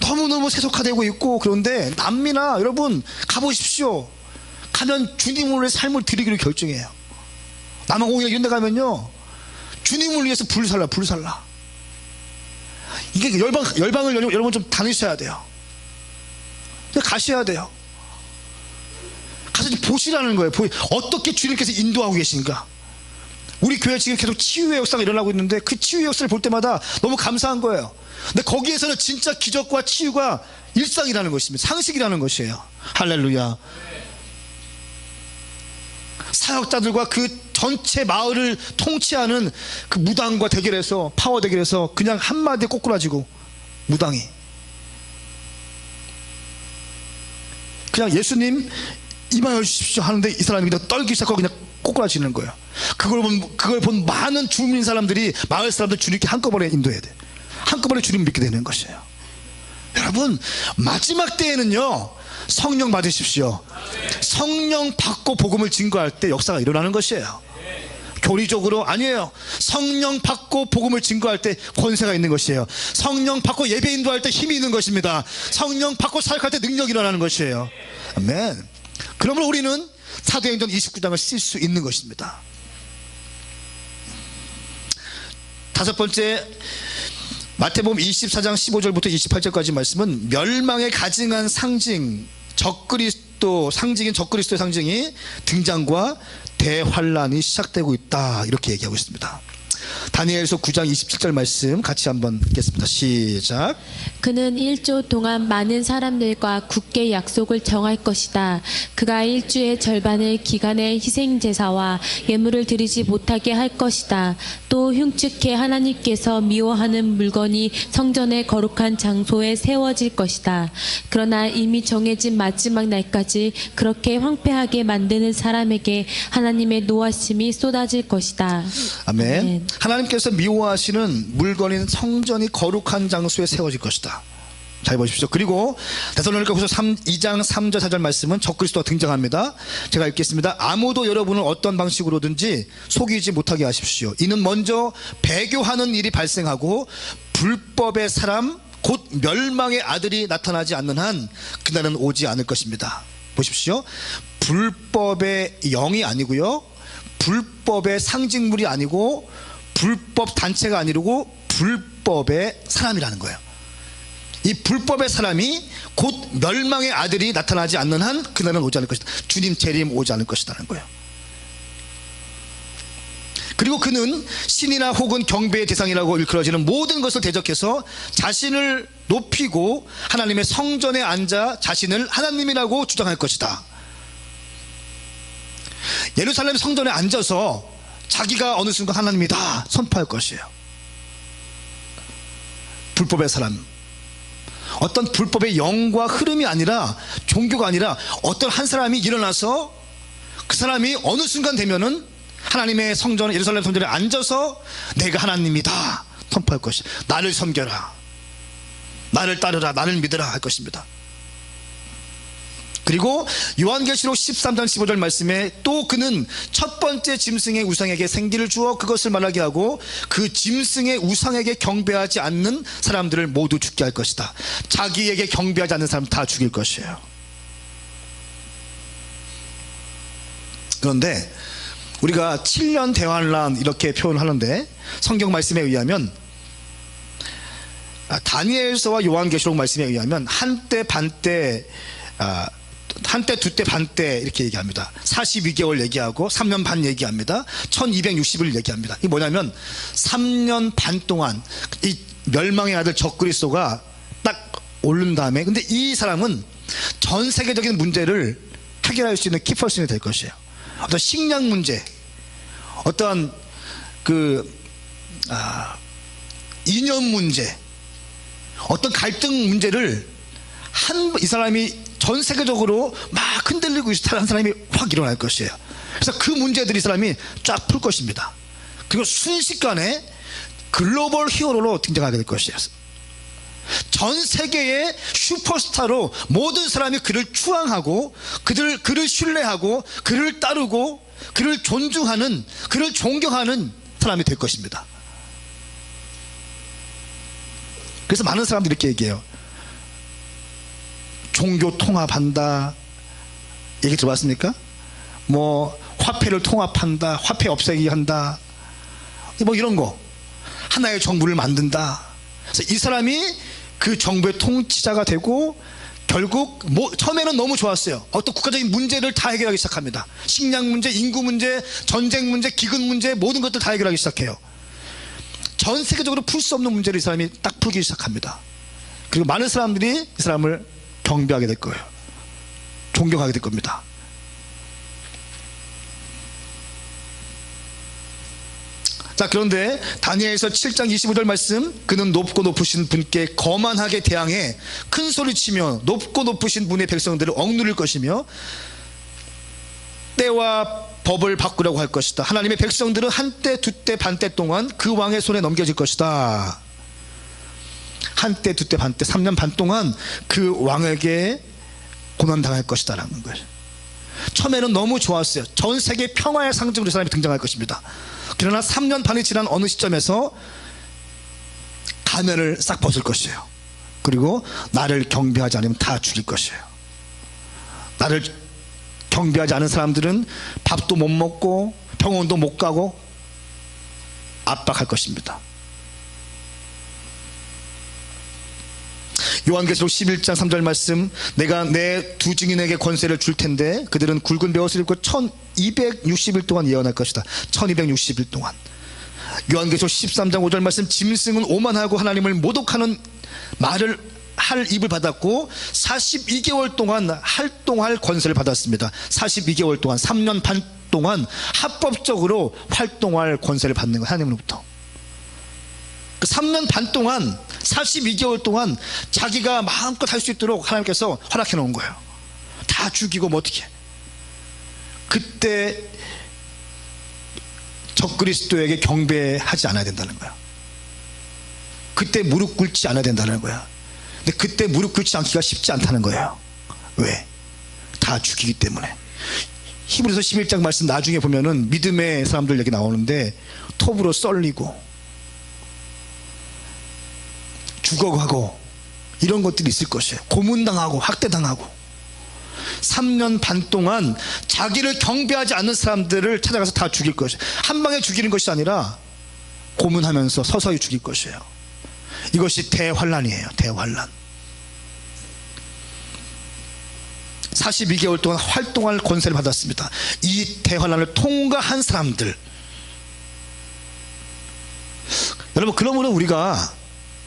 너무너무 세속화되고 있고, 그런데 남미나 여러분 가보십시오. 가면 주님을 위해 삶을 드리기로 결정해요. 남아공이나 이런 데 가면요, 주님을 위해서 불살라. 이게 열방을 여러분 좀 다니셔야 돼요. 가셔야 돼요. 가서 좀 보시라는 거예요. 어떻게 주님께서 인도하고 계신가. 우리 교회 지금 계속 치유의 역사가 일어나고 있는데, 그 치유의 역사를 볼 때마다 너무 감사한 거예요. 근데 거기에서는 진짜 기적과 치유가 일상이라는 것입니다. 상식이라는 것이에요. 할렐루야. 사역자들과 그 전체 마을을 통치하는 그 무당과 대결해서, 파워 대결해서 그냥 한마디에 꼬꾸라지고, 무당이 그냥 예수님 임하여 주십시오 하는데 이 사람이 그냥 떨기 시작하고 그냥 꼬꾸라지는 거예요. 그걸 본 많은 주민 사람들이, 마을 사람들 주님께 한꺼번에 인도해야 돼. 한꺼번에 주님 믿게 되는 것이에요. 여러분, 마지막 때에는요, 성령 받으십시오. 성령 받고 복음을 증거할 때 역사가 일어나는 것이에요. 교리적으로 아니에요. 성령 받고 복음을 증거할 때 권세가 있는 것이에요. 성령 받고 예배 인도할 때 힘이 있는 것입니다. 성령 받고 사역할 때 능력이 일어나는 것이에요. 아멘. 그러므로 우리는 사도행전 29장을 쓸 수 있는 것입니다. 다섯 번째, 마태복음 24장 15절부터 28절까지 말씀은 멸망에 가증한 상징, 적그리스도 상징인 적그리스도의 상징이 등장과 대환란이 시작되고 있다, 이렇게 얘기하고 있습니다. 다니엘서 9장 27절 말씀 같이 한번 읽겠습니다. 시작. 그는 1조 동안 많은 사람들과 굳게 약속을 정할 것이다. 그가 1주의 절반을 기간의 희생제사와 예물을 드리지 못하게 할 것이다. 또 흉측해 하나님께서 미워하는 물건이 성전의 거룩한 장소에 세워질 것이다. 그러나 이미 정해진 마지막 날까지 그렇게 황폐하게 만드는 사람에게 하나님의 노하심이 쏟아질 것이다. 아멘. 아멘. 하나님께서 미워하시는 물건인 성전이 거룩한 장소에 세워질 것이다. 잘 보십시오. 그리고 데살로니가후서 2장 3절 4절 말씀은 적그리스도가 등장합니다. 제가 읽겠습니다. 아무도 여러분을 어떤 방식으로든지 속이지 못하게 하십시오. 이는 먼저 배교하는 일이 발생하고 불법의 사람 곧 멸망의 아들이 나타나지 않는 한 그날은 오지 않을 것입니다. 보십시오. 불법의 영이 아니고요, 불법의 상징물이 아니고, 불법 단체가 아니고 불법의 사람이라는 거예요. 이 불법의 사람이 곧 멸망의 아들이 나타나지 않는 한 그날은 오지 않을 것이다. 주님 재림 오지 않을 것이라는 거예요. 그리고 그는 신이나 혹은 경배의 대상이라고 일컬어지는 모든 것을 대적해서 자신을 높이고 하나님의 성전에 앉아 자신을 하나님이라고 주장할 것이다. 예루살렘 성전에 앉아서 자기가 어느 순간 하나님이다 선포할 것이에요. 불법의 사람, 어떤 불법의 영과 흐름이 아니라, 종교가 아니라 어떤 한 사람이 일어나서 그 사람이 어느 순간 되면은 하나님의 성전, 예루살렘 성전에 앉아서 내가 하나님이다 선포할 것이에요. 나를 섬겨라, 나를 따르라, 나를 믿으라 할 것입니다. 그리고 요한계시록 13장 15절 말씀에 또 그는 첫 번째 짐승의 우상에게 생기를 주어 그것을 말하게 하고 그 짐승의 우상에게 경배하지 않는 사람들을 모두 죽게 할 것이다. 자기에게 경배하지 않는 사람 다 죽일 것이에요. 그런데 우리가 7년 대환란 이렇게 표현하는데 성경 말씀에 의하면 다니엘서와 요한계시록 말씀에 의하면 한때 반때 한때 두때 반때 이렇게 얘기합니다. 42개월 얘기하고 3년 반 얘기합니다. 1260일 얘기합니다. 이게 뭐냐면 3년 반 동안 이 멸망의 아들 적그리스도가 딱 오른 다음에 근데 이 사람은 전 세계적인 문제를 해결할 수 있는 키퍼슨이 될 것이에요. 어떤 식량 문제, 어떤 이념 문제, 어떤 갈등 문제를 이 사람이 전 세계적으로 막 흔들리고 있는 사람이 확 일어날 것이에요. 그래서 그 문제들이 이 사람이 쫙 풀 것입니다. 그리고 순식간에 글로벌 히어로로 등장하게 될 것이에요. 전 세계의 슈퍼스타로 모든 사람이 그를 추앙하고 그를 신뢰하고 그를 따르고 그를 존중하는, 그를 존경하는 사람이 될 것입니다. 그래서 많은 사람들이 이렇게 얘기해요. 종교 통합한다 얘기 들어봤습니까? 뭐 화폐를 통합한다, 화폐 없애기 한다, 뭐 이런 거, 하나의 정부를 만든다. 그래서 이 사람이 그 정부의 통치자가 되고 결국 처음에는 너무 좋았어요. 어떤 국가적인 문제를 다 해결하기 시작합니다. 식량 문제, 인구 문제, 전쟁 문제, 기근 문제, 모든 것들 다 해결하기 시작해요. 전 세계적으로 풀 수 없는 문제를 이 사람이 딱 풀기 시작합니다. 그리고 많은 사람들이 이 사람을 경배하게 될 거예요. 존경하게 될 겁니다. 자, 그런데 다니엘서 7장 25절 말씀, 그는 높고 높으신 분께 거만하게 대항해 큰 소리치며 높고 높으신 분의 백성들을 억누를 것이며 때와 법을 바꾸려고 할 것이다. 하나님의 백성들은 한때 두때 반때 동안 그 왕의 손에 넘겨질 것이다. 한때 두때 반때 3년 반 동안 그 왕에게 고난당할 것이다 라는 거예요. 처음에는 너무 좋았어요. 전 세계 평화의 상징으로 이 사람이 등장할 것입니다. 그러나 3년 반이 지난 어느 시점에서 가면을 싹 벗을 것이에요. 그리고 나를 경배하지 않으면 다 죽일 것이에요. 나를 경배하지 않은 사람들은 밥도 못 먹고 병원도 못 가고 압박할 것입니다. 요한계시록 11장 3절 말씀, 내가 내 두 증인에게 권세를 줄 텐데 그들은 굵은 벼옷을 입고 1260일 동안 예언할 것이다. 1260일 동안. 요한계시록 13장 5절 말씀, 짐승은 오만하고 하나님을 모독하는 말을 할 입을 받았고 42개월 동안 활동할 권세를 받았습니다. 42개월 동안 3년 반 동안 합법적으로 활동할 권세를 받는 거, 하나님으로부터. 3년 반 동안 42개월 동안 자기가 마음껏 할 수 있도록 하나님께서 허락해 놓은 거예요. 다 죽이고 뭐 어떻게. 그때 적그리스도에게 경배하지 않아야 된다는 거야. 그때 무릎 꿇지 않아야 된다는 거야. 근데 그때 무릎 꿇지 않기가 쉽지 않다는 거예요. 왜? 다 죽이기 때문에. 히브리서 11장 말씀 나중에 보면은 믿음의 사람들 얘기 나오는데 톱으로 썰리고 죽어가고 이런 것들이 있을 것이에요. 고문당하고 학대당하고. 3년 반 동안 자기를 경배하지 않는 사람들을 찾아가서 다 죽일 것이에요. 한 방에 죽이는 것이 아니라 고문하면서 서서히 죽일 것이에요. 이것이 대환란이에요. 대환란. 42개월 동안 활동할 권세를 받았습니다. 이 대환란을 통과한 사람들. 여러분, 그러므로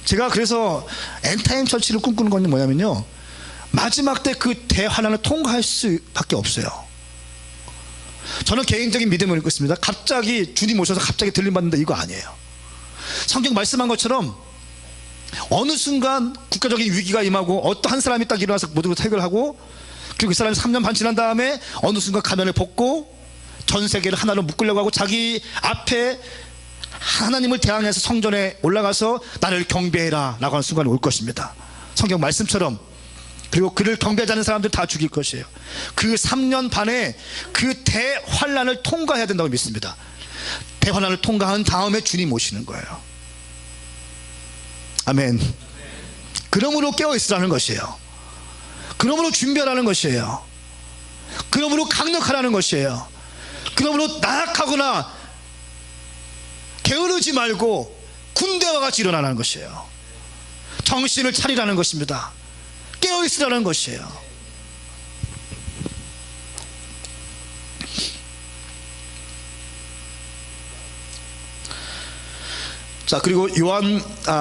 제가 그래서 엔타임 처치를 꿈꾸는 건 뭐냐면요, 마지막 때 그 대환란을 통과할 수밖에 없어요. 저는 개인적인 믿음을 갖고 있습니다. 갑자기 주님 오셔서 갑자기 들림받는다, 이거 아니에요. 성경 말씀한 것처럼 어느 순간 국가적인 위기가 임하고 어떤 한 사람이 딱 일어나서 모든 걸 해결하고, 그리고 그 사람이 3년 반 지난 다음에 어느 순간 가면을 벗고 전 세계를 하나로 묶으려고 하고 자기 앞에 하나님을 대항해서 성전에 올라가서 나를 경배해라 라고 하는 순간이 올 것입니다. 성경 말씀처럼 그리고 그를 경배하지 않는 사람들 다 죽일 것이에요. 그 3년 반에 그 대환란을 통과해야 된다고 믿습니다. 대환란을 통과한 다음에 주님 오시는 거예요. 아멘. 그러므로 깨어있으라는 것이에요. 그러므로 준비하라는 것이에요. 그러므로 강력하라는 것이에요. 그러므로 나약하거나 게으르지 말고 군대와 같이 일어나는 것이에요. 정신을 차리라는 것입니다. 깨어있으라는 것이에요. 자, 그리고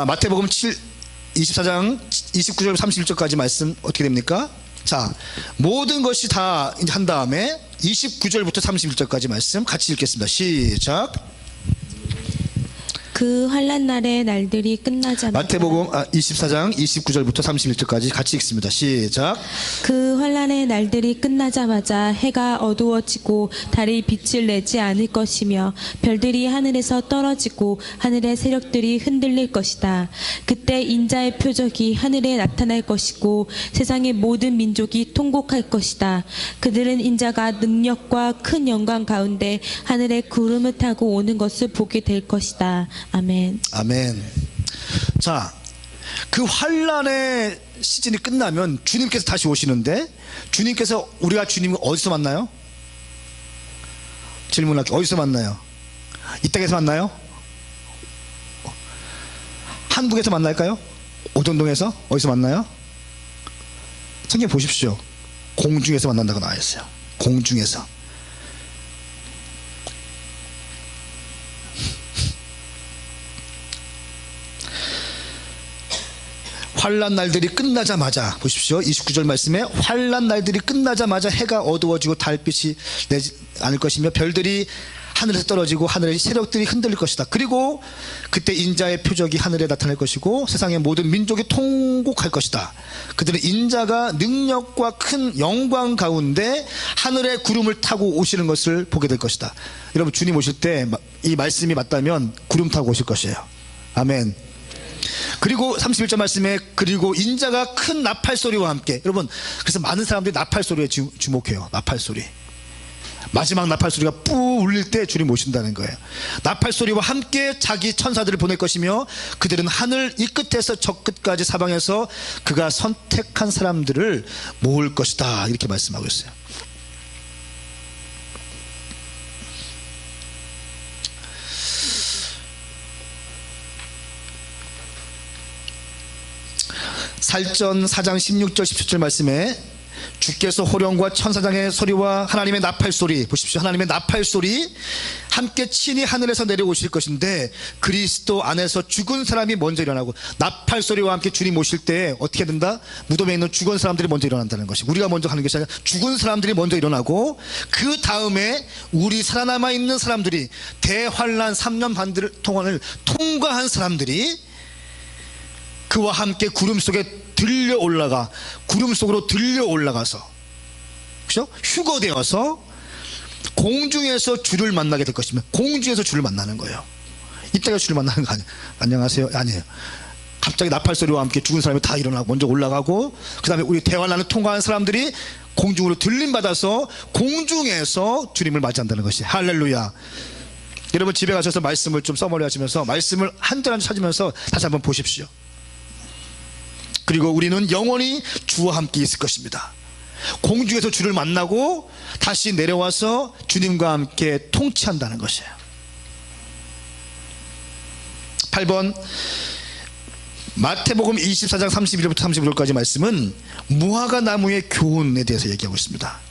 마태복음 24장 29절 31절까지 말씀 어떻게 됩니까? 자, 모든 것이 다 한 다음에 29절부터 31절까지 말씀 같이 읽겠습니다. 시작. 그 환난 날의 날들이 끝나자마자 마태복음 24장 29절부터 31절까지 같이 읽습니다. 시작. 그 환난의 날들이 끝나자마자 해가 어두워지고 달이 빛을 내지 않을 것이며 별들이 하늘에서 떨어지고 하늘의 세력들이 흔들릴 것이다. 그때 인자의 표적이 하늘에 나타날 것이고 세상의 모든 민족이 통곡할 것이다. 그들은 인자가 능력과 큰 영광 가운데 하늘에 구름을 타고 오는 것을 보게 될 것이다. 아멘. 아멘. 자, 그 환란의 시즌이 끝나면 주님께서 다시 오시는데, 주님께서 우리가 주님을 어디서 만나요? 질문할게요. 어디서 만나요? 이 땅에서 만나요? 한국에서 만날까요? 오전동에서? 어디서 만나요? 성경 보십시오. 공중에서 만난다고 나와 있어요. 공중에서. 환란 날들이 끝나자마자 보십시오. 29절 말씀에 환란 날들이 끝나자마자 해가 어두워지고 달빛이 내지 않을 것이며 별들이 하늘에서 떨어지고 하늘의 세력들이 흔들릴 것이다. 그리고 그때 인자의 표적이 하늘에 나타날 것이고 세상의 모든 민족이 통곡할 것이다. 그들은 인자가 능력과 큰 영광 가운데 하늘의 구름을 타고 오시는 것을 보게 될 것이다. 여러분, 주님 오실 때 이 말씀이 맞다면 구름 타고 오실 것이에요. 아멘. 그리고 31절 말씀에 그리고 인자가 큰 나팔소리와 함께, 여러분, 그래서 많은 사람들이 나팔소리에 주목해요. 나팔소리. 마지막 나팔소리가 뿌 울릴 때 주님 오신다는 거예요. 나팔소리와 함께 자기 천사들을 보낼 것이며 그들은 하늘 이 끝에서 저 끝까지 사방에서 그가 선택한 사람들을 모을 것이다. 이렇게 말씀하고 있어요. 살전 4장 16절 17절 말씀에 주께서 호령과 천사장의 소리와 하나님의 나팔소리, 보십시오. 하나님의 나팔소리 함께 친히 하늘에서 내려오실 것인데 그리스도 안에서 죽은 사람이 먼저 일어나고, 나팔소리와 함께 주님 오실 때 어떻게 된다? 무덤에 있는 죽은 사람들이 먼저 일어난다는 것이, 우리가 먼저 가는 것이 아니라 죽은 사람들이 먼저 일어나고 그 다음에 우리 살아남아 있는 사람들이 대환란 3년 반 동안을 통과한 사람들이 그와 함께 구름 속에 들려 올라가, 구름 속으로 들려 올라가서, 그렇죠? 휴거되어서 공중에서 주를 만나게 될 것입니다. 공중에서 주를 만나는 거예요. 이따가 주를 만나는 거 아니에요. 안녕하세요. 아니에요. 갑자기 나팔소리와 함께 죽은 사람이 다 일어나고 먼저 올라가고, 그 다음에 우리 대환란을 통과한 사람들이 공중으로 들림받아서 공중에서 주님을 맞이한다는 것이, 할렐루야. 여러분, 집에 가셔서 말씀을 좀 써머리 하시면서 말씀을 한 절 한 절 찾으면서 다시 한번 보십시오. 그리고 우리는 영원히 주와 함께 있을 것입니다. 공중에서 주를 만나고 다시 내려와서 주님과 함께 통치한다는 것이에요. 8번 마태복음 24장 31절부터 35절까지 말씀은 무화과 나무의 교훈에 대해서 얘기하고 있습니다.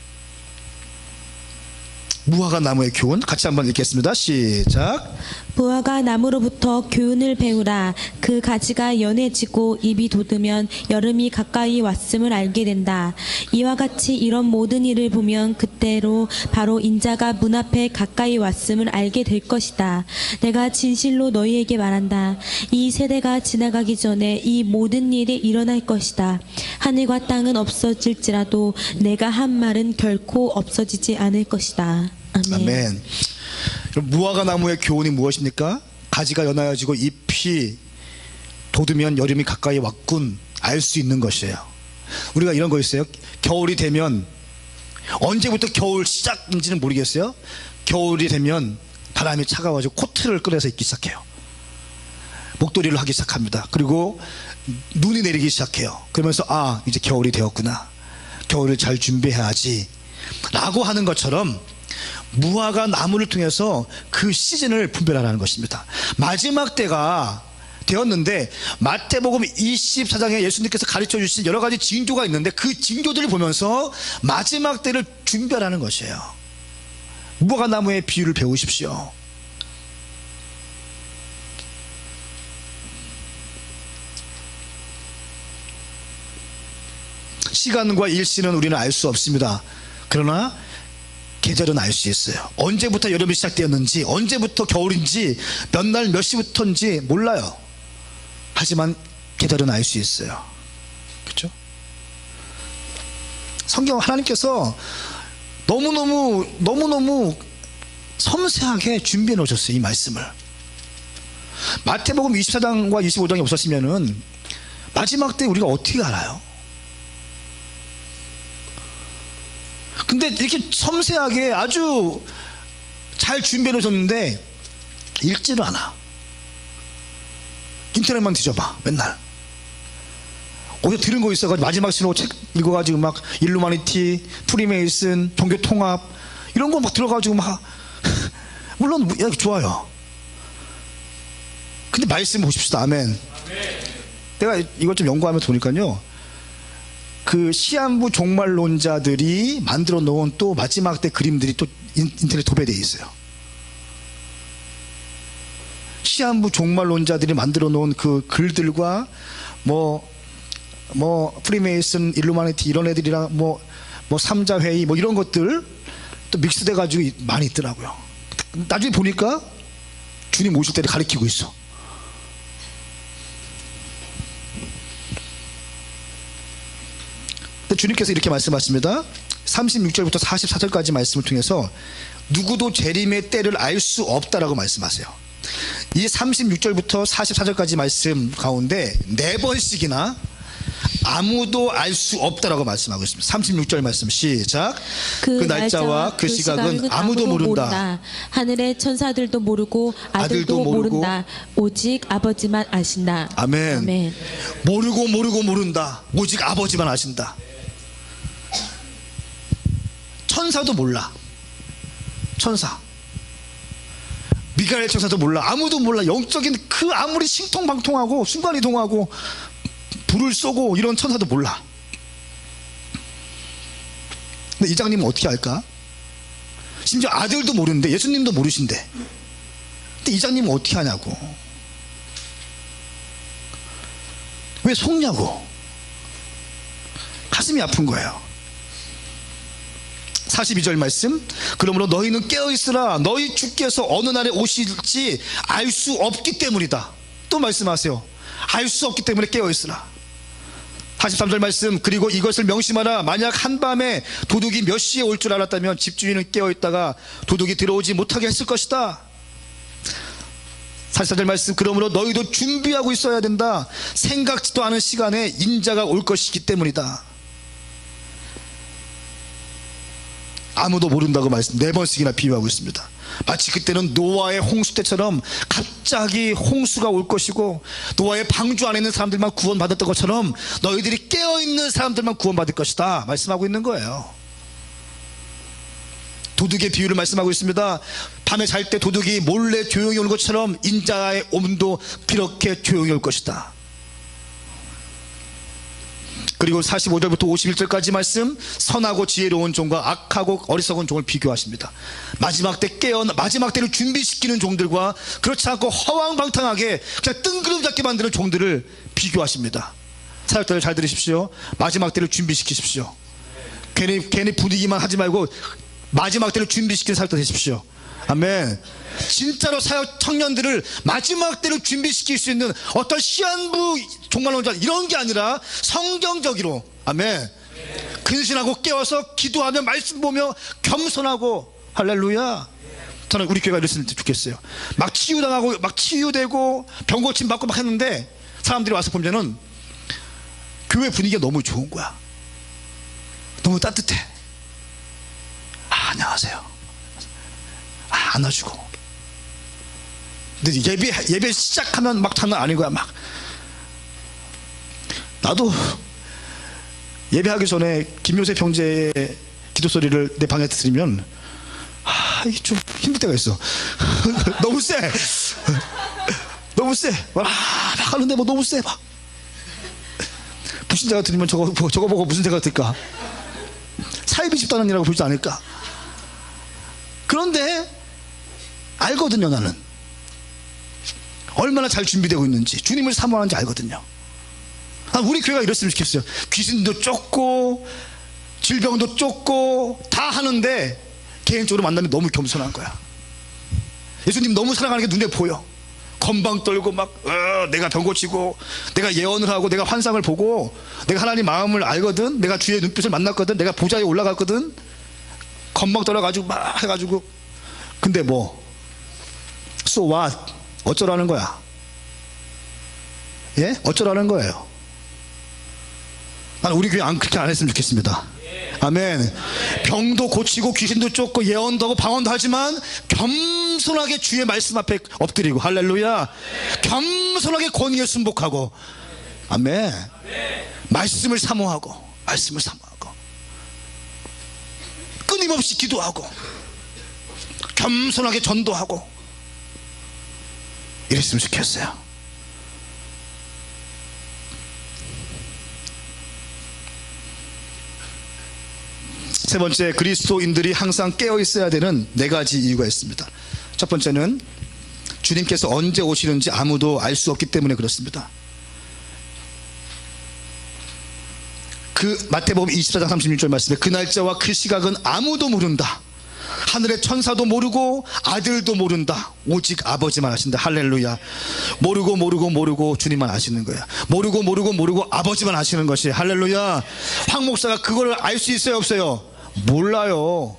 무화과 나무의 교훈 같이 한번 읽겠습니다. 시작. 무화과 나무로부터 교훈을 배우라. 그 가지가 연해지고 잎이 돋으면 여름이 가까이 왔음을 알게 된다. 이와 같이 이런 모든 일을 보면 그때로 바로 인자가 문 앞에 가까이 왔음을 알게 될 것이다. 내가 진실로 너희에게 말한다. 이 세대가 지나가기 전에 이 모든 일이 일어날 것이다. 하늘과 땅은 없어질지라도 내가 한 말은 결코 없어지지 않을 것이다. 아멘. 아멘. 무화과 나무의 교훈이 무엇입니까? 가지가 연하여지고 잎이 돋으면 여름이 가까이 왔군, 알 수 있는 것이에요. 우리가 이런 거 있어요. 겨울이 되면, 언제부터 겨울 시작인지는 모르겠어요. 겨울이 되면 바람이 차가워지고 코트를 꺼내서 입기 시작해요. 목도리를 하기 시작합니다. 그리고 눈이 내리기 시작해요. 그러면서 아, 이제 겨울이 되었구나. 겨울을 잘 준비해야지 라고 하는 것처럼 무화과 나무를 통해서 그 시즌을 분별하라는 것입니다. 마지막 때가 되었는데 마태복음 24장에 예수님께서 가르쳐 주신 여러 가지 징조가 있는데 그 징조들을 보면서 마지막 때를 준비하라는 것이에요. 무화과 나무의 비유를 배우십시오. 시간과 일시는 우리는 알 수 없습니다. 그러나 계절은 알 수 있어요. 언제부터 여름이 시작되었는지, 언제부터 겨울인지, 몇 날 몇 시부터인지 몰라요. 하지만 계절은 알 수 있어요. 그렇죠? 성경 하나님께서 너무너무 섬세하게 준비해 놓으셨어요. 이 말씀을. 마태복음 24장과 25장이 없었으면은 마지막 때 우리가 어떻게 알아요? 근데 이렇게 섬세하게 아주 잘 준비해 놓으셨는데 읽지를 않아. 인터넷만 뒤져봐. 맨날 어디서 들은 거 있어가지고 마지막 신호 책 읽어가지고 막 일루미나티, 프리메이슨, 종교통합 이런 거 막 들어가지고 막 물론 좋아요. 근데 말씀 보십시오. 아멘. 내가 이걸 좀 연구하면서 보니까요, 그 시한부 종말론자들이 만들어 놓은 또 마지막 때 그림들이 또 인터넷 도배되어 있어요. 시한부 종말론자들이 만들어 놓은 그 글들과 뭐 프리메이슨, 일루미나티 이런 애들이랑 뭐 삼자회의 뭐 이런 것들 또 믹스돼 가지고 많이 있더라고요. 나중에 보니까 주님 오실 때를 가리키고 있어. 주님께서 이렇게 말씀하십니다. 36절부터 44절까지 말씀을 통해서 누구도 재림의 때를 알 수 없다라고 말씀하세요. 이 36절부터 44절까지 말씀 가운데 4번씩이나 아무도 알 수 없다라고 말씀하고 있습니다. 36절 말씀 시작. 그 날짜와 그 시각은 아무도 모른다. 하늘의 천사들도 모르고 아들도 모른다. 오직 아버지만 아신다. 아멘. 아멘. 모르고 모른다. 오직 아버지만 아신다. 천사도 몰라. 천사. 미가엘 천사도 몰라. 아무도 몰라. 영적인 그 아무리 신통방통하고 순간이동하고 불을 쏘고 이런 천사도 몰라. 근데 이장님은 어떻게 알까? 심지어 아들도 모르는데 예수님도 모르신대. 근데 이장님은 어떻게 하냐고. 왜 속냐고. 가슴이 아픈 거예요. 42절 말씀. 그러므로 너희는 깨어있으라. 너희 주께서 어느 날에 오실지 알 수 없기 때문이다. 또 말씀하세요. 알 수 없기 때문에 깨어있으라. 43절 말씀. 그리고 이것을 명심하라. 만약 한밤에 도둑이 몇 시에 올 줄 알았다면 집주인은 깨어있다가 도둑이 들어오지 못하게 했을 것이다. 44절 말씀. 그러므로 너희도 준비하고 있어야 된다. 생각지도 않은 시간에 인자가 올 것이기 때문이다. 아무도 모른다고 말씀 4번씩이나 비유하고 있습니다. 마치 그때는 노아의 홍수 때처럼 갑자기 홍수가 올 것이고 노아의 방주 안에 있는 사람들만 구원받았던 것처럼 너희들이 깨어있는 사람들만 구원받을 것이다 말씀하고 있는 거예요. 도둑의 비유를 말씀하고 있습니다. 밤에 잘 때 도둑이 몰래 조용히 오는 것처럼 인자의 오문도 그렇게 조용히 올 것이다. 그리고 45절부터 51절까지 말씀. 선하고 지혜로운 종과 악하고 어리석은 종을 비교하십니다. 마지막 때를 준비시키는 종들과 그렇지 않고 허황방탕하게 그냥 뜬구름 잡게 만드는 종들을 비교하십니다. 사역자들 잘 들으십시오. 마지막 때를 준비시키십시오. 괜히 분위기만 하지 말고 마지막 때를 준비시키는 사역자 되십시오. 아멘. 진짜로 사역 청년들을 마지막 때를 준비시킬 수 있는 어떤 시한부 종말론자 이런 게 아니라 성경적으로, 아멘, 근신하고 깨워서 기도하며 말씀 보며 겸손하고, 할렐루야. 저는 우리 교회가 이랬으면 좋겠어요. 막 치유당하고 막 치유되고 병고침 받고 막 했는데 사람들이 와서 보면은 교회 분위기가 너무 좋은 거야. 너무 따뜻해. 안녕하세요. 안아주고. 근데 예배 시작하면 막 장난 아닌 거야. 막 나도 예배하기 전에 김요셉 형제의 기도 소리를 내 방에 들으면 이게 좀 힘들 때가 있어. 너무 세. 너무 세. 막 하는데 뭐 너무 세. 막 불신자가 들으면 저거 보고 무슨 생각 들까? 사이비 집단이라고 보지 않을까? 그런데 알거든요. 나는 얼마나 잘 준비되고 있는지, 주님을 사모하는지 알거든요. 우리 교회가 이랬으면 좋겠어요. 귀신도 쫓고 질병도 쫓고 다 하는데 개인적으로 만나면 너무 겸손한 거야. 예수님 너무 사랑하는 게 눈에 보여. 건방 떨고 막 내가 병 고치고 내가 예언을 하고 내가 환상을 보고 내가 하나님 마음을 알거든. 내가 주의 눈빛을 만났거든. 내가 보좌에 올라갔거든. 건방 떨어가지고 막 해가지고 근데 뭐 so what? 어쩌라는 거야? 예? 어쩌라는 거예요? 나는 우리 교회 그렇게 안 했으면 좋겠습니다. 아멘. 병도 고치고 귀신도 쫓고 예언도 하고 방언도 하지만 겸손하게 주의 말씀 앞에 엎드리고 할렐루야. 겸손하게 권위에 순복하고 아멘. 말씀을 사모하고 끊임없이 기도하고 겸손하게 전도하고 이랬으면 좋겠어요. 세 번째, 그리스도인들이 항상 깨어 있어야 되는 4가지 이유가 있습니다. 첫 번째는 주님께서 언제 오시는지 아무도 알 수 없기 때문에 그렇습니다. 그 마태복음 24장 36절 말씀에 그 날짜와 그 시각은 아무도 모른다. 하늘의 천사도 모르고 아들도 모른다. 오직 아버지만 아신다. 할렐루야. 모르고 주님만 아시는 거야. 모르고 아버지만 아시는 것이 할렐루야. 황 목사가 그걸 알 수 있어요 없어요? 몰라요.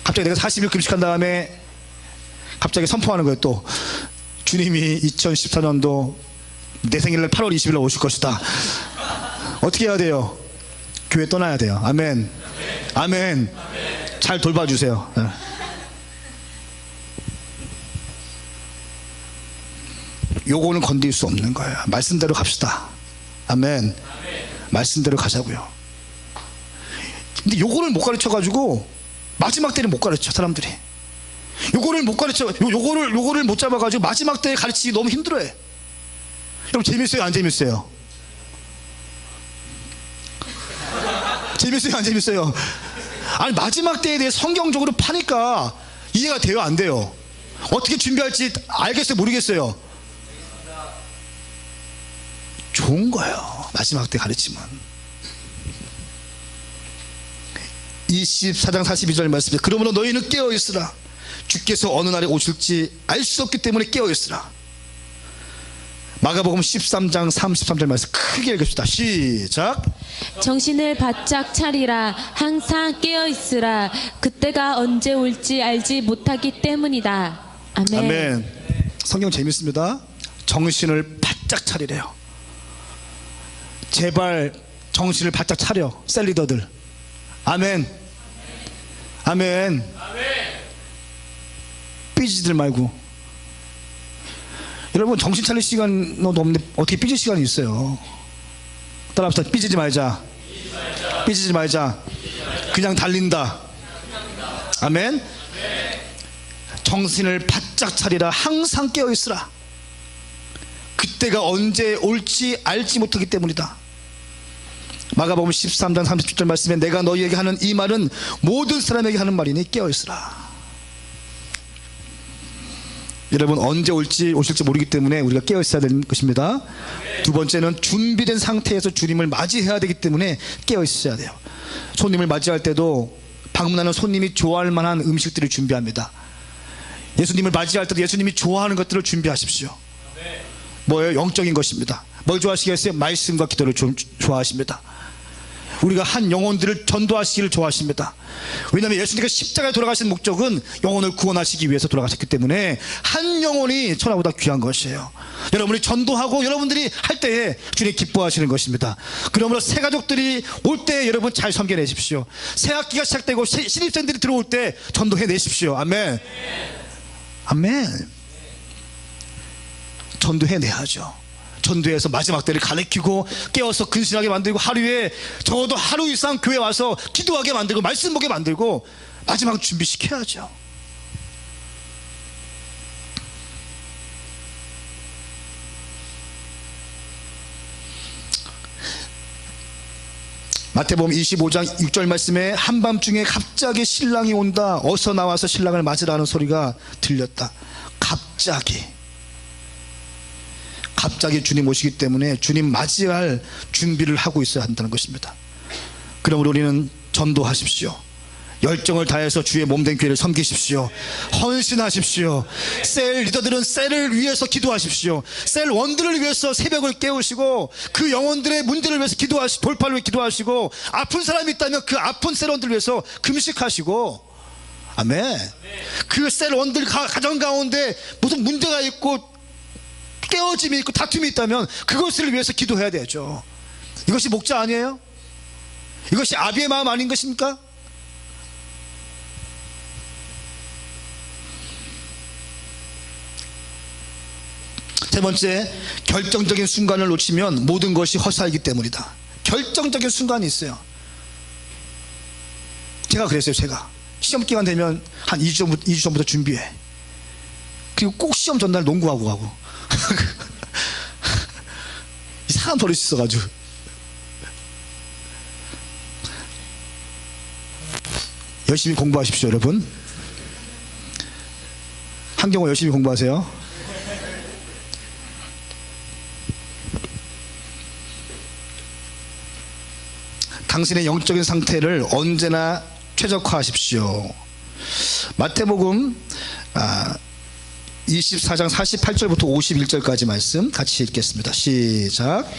갑자기 내가 40일 금식한 다음에 갑자기 선포하는 거예요. 또 주님이 2014년도 내 생일날 8월 20일 날 오실 것이다. 어떻게 해야 돼요? 교회 떠나야 돼요. 아멘. 아멘. 잘 돌봐주세요. 요거는 건들 수 없는 거예요. 말씀대로 갑시다. 아멘. 말씀대로 가자고요. 근데 요거를 못 가르쳐가지고 마지막 때는 못 가르쳐. 사람들이 요거를 못 가르쳐. 요거를 못 잡아가지고 마지막 때에 가르치기 너무 힘들어해. 여러분 재밌어요 안 재밌어요? 재밌어요 안 재밌어요? 아니 마지막 때에 대해 성경적으로 파니까 이해가 돼요 안 돼요? 어떻게 준비할지 알겠어요 모르겠어요? 좋은 거예요 마지막 때 가르치면. 24장 42절 말씀에 그러므로 너희는 깨어있으라. 주께서 어느 날에 오실지 알 수 없기 때문에 깨어있으라. 마가복음 13장 33절 말씀 크게 읽읍시다. 시작. 정신을 바짝 차리라. 항상 깨어 있으라. 그때가 언제 올지 알지 못하기 때문이다. 아멘. 아멘. 성경 재밌습니다. 정신을 바짝 차리래요. 제발 정신을 바짝 차려. 셀리더들. 아멘. 아멘. 삐지들 말고. 여러분 정신 차릴 시간도 없는데 어떻게 삐질 시간이 있어요? 따라합시다. 삐지지 말자. 삐지지 말자. 그냥 달린다. 아멘. 정신을 바짝 차리라. 항상 깨어있으라. 그때가 언제 올지 알지 못하기 때문이다. 마가복음 13장 37절 말씀에 내가 너희에게 하는 이 말은 모든 사람에게 하는 말이니 깨어있으라. 여러분 언제 오실지 모르기 때문에 우리가 깨어있어야 되는 것입니다. 두 번째는 준비된 상태에서 주님을 맞이해야 되기 때문에 깨어있어야 돼요. 손님을 맞이할 때도 방문하는 손님이 좋아할 만한 음식들을 준비합니다. 예수님을 맞이할 때도 예수님이 좋아하는 것들을 준비하십시오. 뭐예요? 영적인 것입니다. 뭘 좋아하시겠어요? 말씀과 기도를 좋아하십니다. 우리가 한 영혼들을 전도하시기를 좋아하십니다. 왜냐하면 예수님께서 십자가에 돌아가신 목적은 영혼을 구원하시기 위해서 돌아가셨기 때문에 한 영혼이 천하보다 귀한 것이에요. 여러분이 전도하고 여러분들이 할 때에 주님 기뻐하시는 것입니다. 그러므로 새 가족들이 올 때 여러분 잘 섬겨내십시오. 새 학기가 시작되고 신입생들이 들어올 때 전도해내십시오. 아멘. 아멘. 전도해내야죠. 전도해서 마지막 때를 가리키고 깨워서 근신하게 만들고 하루에 적어도 하루 이상 교회 와서 기도하게 만들고 말씀 보게 만들고 마지막 준비시켜야죠. 마태복음 25장 6절 말씀에 한밤중에 갑자기 신랑이 온다. 어서 나와서 신랑을 맞으라는 소리가 들렸다. 갑자기 주님 오시기 때문에 주님 맞이할 준비를 하고 있어야 한다는 것입니다. 그러므로 우리는 전도하십시오. 열정을 다해서 주의 몸된 교회를 섬기십시오. 헌신하십시오. 셀 리더들은 셀을 위해서 기도하십시오. 셀 원들을 위해서 새벽을 깨우시고 그 영혼들의 문제를 위해서 기도하시고 돌파를 위해 기도하시고 아픈 사람이 있다면 그 아픈 셀 원들을 위해서 금식하시고 아멘. 그 셀 원들 가정 가운데 무슨 문제가 있고 깨어짐이 있고 다툼이 있다면 그것을 위해서 기도해야 되죠. 이것이 목자 아니에요? 이것이 아비의 마음 아닌 것입니까? 세 번째, 결정적인 순간을 놓치면 모든 것이 허사이기 때문이다. 결정적인 순간이 있어요. 제가 그랬어요. 제가 시험 기간 되면 한 2주 전부터 준비해. 그리고 꼭 시험 전날 농구하고 가고 이상한 버릇이 있어가지고 열심히 공부하십시오. 여러분 한경호 열심히 공부하세요. 당신의 영적인 상태를 언제나 최적화하십시오. 마태복음 24장 48절부터 51절까지 말씀 같이 읽겠습니다. 시작.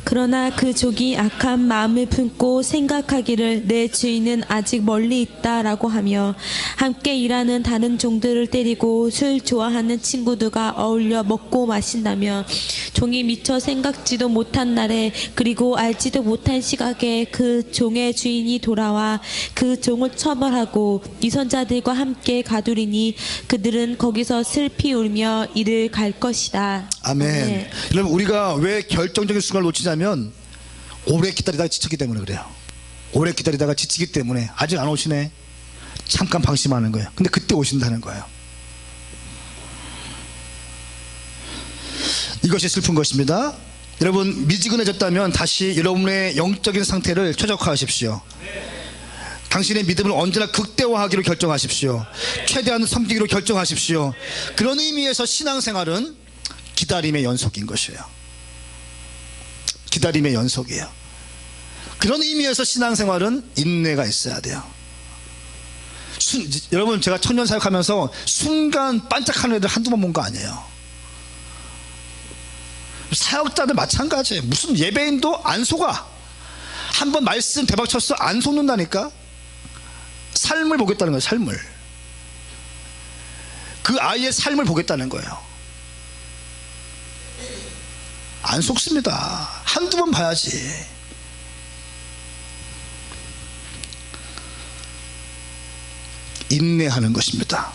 그러나 그 족이 악한 마음을 품고 생각하기를 내 주인은 아직 멀리 있다라고 하며 함께 일하는 다른 종들을 때리고 술 좋아하는 친구들과 어울려 먹고 마신다며 종이 미처 생각지도 못한 날에 그리고 알지도 못한 시각에 그 종의 주인이 돌아와 그 종을 처벌하고 이선자들과 함께 가두리니 그들은 거기서 슬피 울며 이를 갈 것이다. 아멘. 여러분 우리가 왜 결정적인 순간을 놓치냐면 오래 기다리다가 지쳤기 때문에 그래요. 오래 기다리다가 지치기 때문에 아직 안 오시네. 잠깐 방심하는 거예요. 근데 그때 오신다는 거예요. 이것이 슬픈 것입니다. 여러분 미지근해졌다면 다시 여러분의 영적인 상태를 최적화하십시오. 당신의 믿음을 언제나 극대화하기로 결정하십시오. 최대한 섬기기로 결정하십시오. 그런 의미에서 신앙생활은 기다림의 연속인 것이에요. 기다림의 연속이에요. 그런 의미에서 신앙생활은 인내가 있어야 돼요. 여러분 제가 천년 사역하면서 순간 반짝하는 애들 한두 번 본 거 아니에요. 사역자들 마찬가지예요. 무슨 예배인도 안 속아. 한번 말씀 대박 쳤어 안 속는다니까. 삶을 보겠다는 거예요. 삶을. 그 아이의 삶을 보겠다는 거예요. 안 속습니다. 한두 번 봐야지. 인내하는 것입니다.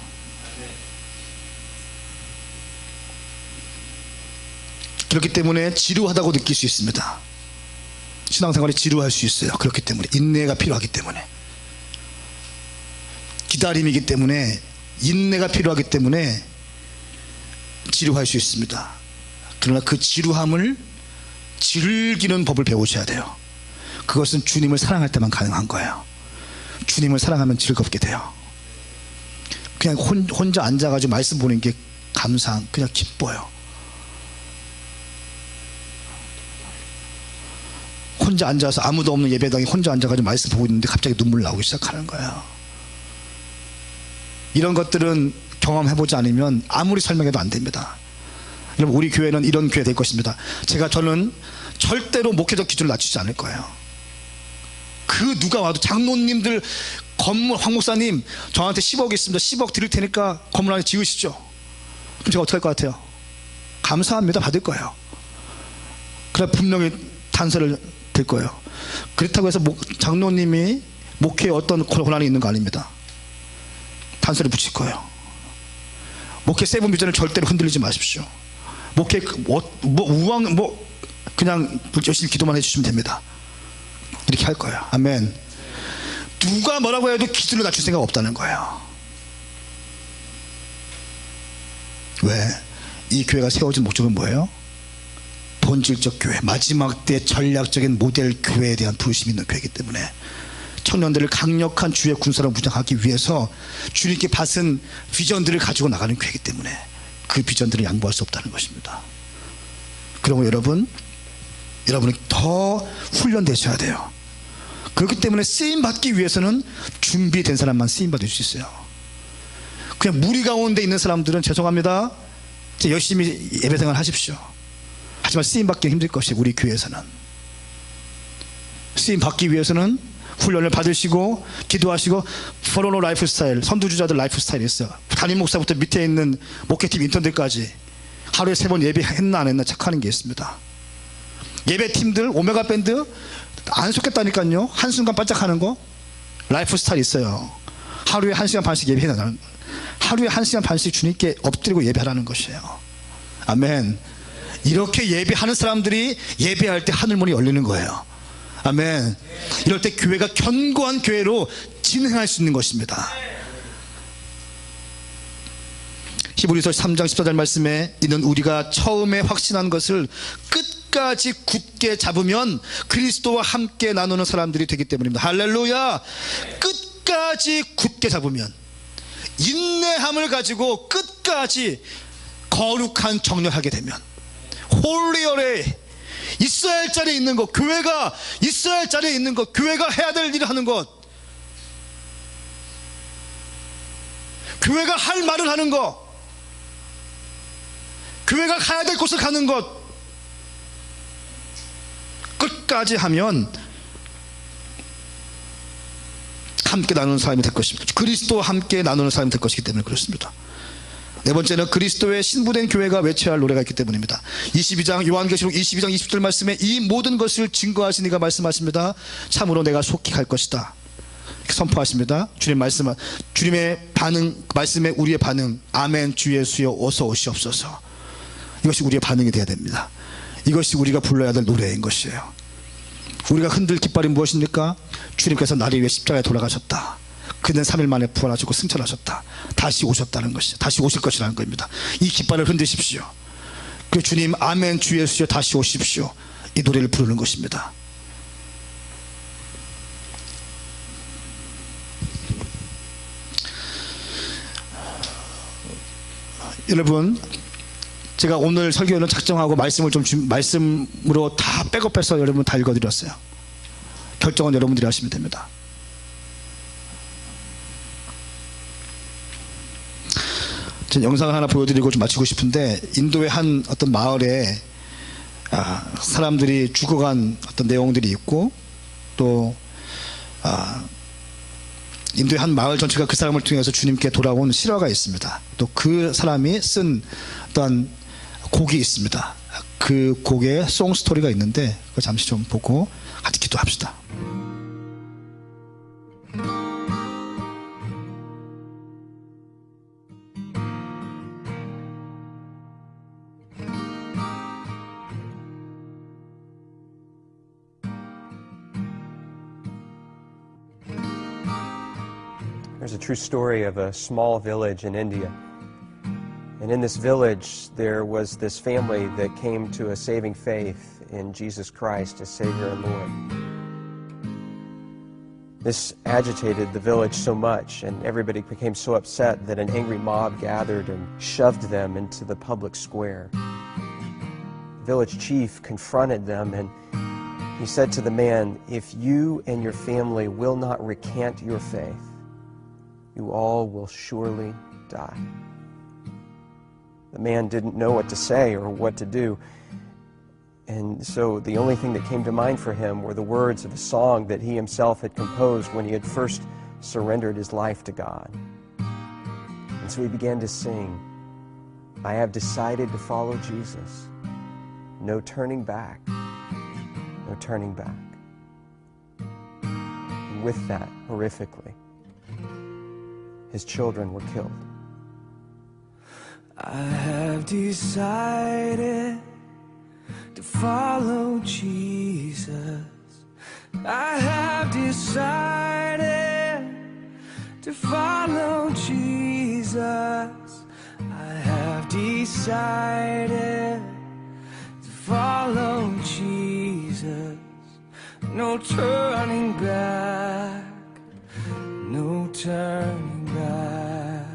그렇기 때문에 지루하다고 느낄 수 있습니다. 신앙생활이 지루할 수 있어요. 그렇기 때문에 인내가 필요하기 때문에 기다림이기 때문에 인내가 필요하기 때문에 지루할 수 있습니다. 그러나 그 지루함을 즐기는 법을 배우셔야 돼요. 그것은 주님을 사랑할 때만 가능한 거예요. 주님을 사랑하면 즐겁게 돼요. 그냥 혼자 앉아가지고 말씀 보는 게 감상 그냥 기뻐요. 혼자 앉아서 아무도 없는 예배당에 혼자 앉아가지고 말씀 보고 있는데 갑자기 눈물 나오기 시작하는 거예요. 이런 것들은 경험해보지 않으면 아무리 설명해도 안 됩니다. 여러분 우리 교회는 이런 교회 될 것입니다. 저는 절대로 목회적 기준을 낮추지 않을 거예요. 그 누가 와도 장로님들 건물 황 목사님 저한테 10억 있습니다. 10억 드릴 테니까 건물 안에 지으시죠. 그럼 제가 어떻게 할 것 같아요? 감사합니다. 받을 거예요. 그래 분명히 단서를 댈 거예요. 그렇다고 해서 장로님이 목회에 어떤 고난이 있는 거 아닙니다. 단서를 붙일 거예요. 목회 세븐 비전을 절대로 흔들리지 마십시오. 목회 그냥 열심히 기도만 해주시면 됩니다. 이렇게 할 거예요. 아멘. 누가 뭐라고 해도 기준을 낮출 생각 없다는 거예요. 왜? 이 교회가 세워진 목적은 뭐예요? 본질적 교회, 마지막 때 전략적인 모델 교회에 대한 부르심이 있는 교회이기 때문에 청년들을 강력한 주의 군사로 무장하기 위해서 주님께 받은 비전들을 가지고 나가는 교회이기 때문에 그 비전들을 양보할 수 없다는 것입니다. 그리고 여러분이 더 훈련되셔야 돼요. 그렇기 때문에 쓰임받기 위해서는 준비된 사람만 쓰임받을 수 있어요. 그냥 무리 가운데 있는 사람들은 죄송합니다. 열심히 예배생활 하십시오. 하지만 쓰임받기 힘들 것이에요. 우리 교회에서는 쓰임받기 위해서는 훈련을 받으시고 기도하시고 포로노 라이프 스타일, 선두주자들 라이프 스타일이 있어요. 담임 목사부터 밑에 있는 목회팀 인턴들까지 하루에 3번 예배했나 안 했나 체크하는 게 있습니다. 예배팀들 오메가 밴드 안 속겠다니까요. 한순간 반짝하는 거 라이프 스타일 있어요. 하루에 1시간 반씩 예배해나가는, 하루에 1시간 반씩 주님께 엎드리고 예배하라는 것이에요. 아멘. 이렇게 예배하는 사람들이 예배할 때 하늘문이 열리는 거예요. 아멘. 이럴 때 교회가 견고한 교회로 진행할 수 있는 것입니다. 히브리서 3장 14절 말씀에 이는 우리가 처음에 확신한 것을 끝까지 굳게 잡으면 그리스도와 함께 나누는 사람들이 되기 때문입니다. 할렐루야. 끝까지 굳게 잡으면, 인내함을 가지고 끝까지 거룩한 정렬하게 되면, 홀리어레 있어야 할 자리에 있는 것, 교회가 있어야 할 자리에 있는 것, 교회가 해야 될 일을 하는 것, 교회가 할 말을 하는 것, 교회가 가야 될 곳을 가는 것, 끝까지 하면 함께 나누는 사람이 될 것입니다. 그리스도와 함께 나누는 사람이 될 것이기 때문에 그렇습니다. 네 번째는 그리스도의 신부된 교회가 외쳐야 할 노래가 있기 때문입니다. 22장 요한계시록 22장 20절 말씀에 이 모든 것을 증거하신 이가 말씀하십니다. 참으로 내가 속히 갈 것이다. 선포하십니다. 주님의 반응, 말씀에 우리의 반응, 아멘 주 예수여 어서 오시옵소서. 이것이 우리의 반응이 되어야 됩니다. 이것이 우리가 불러야 될 노래인 것이에요. 우리가 흔들 깃발이 무엇입니까? 주님께서 나를 위해 십자가에 돌아가셨다. 그는 3일 만에 부활하시고 승천하셨다. 다시 오셨다는 것이죠. 다시 오실 것이라는 겁니다. 이 깃발을 흔드십시오. 그 주님 아멘 주 예수여 다시 오십시오. 이 노래를 부르는 것입니다. 여러분, 제가 오늘 설교는 작정하고 말씀으로 다 백업해서 여러분 다 읽어드렸어요. 결정은 여러분들이 하시면 됩니다. 제 영상을 하나 보여드리고 좀 마치고 싶은데, 인도의 한 어떤 마을에 사람들이 죽어간 어떤 내용들이 있고, 또 인도의 한 마을 전체가 그 사람을 통해서 주님께 돌아온 실화가 있습니다. 또 그 사람이 쓴 어떤 곡이 있습니다. 그 곡에 송스토리가 있는데 그거 잠시 좀 보고 같이 기도합시다. There's a true story of a small village in India. And in this village, there was this family that came to a saving faith in Jesus Christ as Savior and Lord. This agitated the village so much, and everybody became so upset that an angry mob gathered and shoved them into the public square. The village chief confronted them, and he said to the man, "If you and your family will not recant your faith, you all will surely die." The man didn't know what to say or what to do. And so the only thing that came to mind for him were the words of a song that he himself had composed when he had first surrendered his life to God. And so he began to sing, I have decided to follow Jesus. No turning back. No turning back. And with that, horrifically, his children were killed. I have decided to follow Jesus. I have decided to follow Jesus. I have decided to follow Jesus. No turning back, no turning back.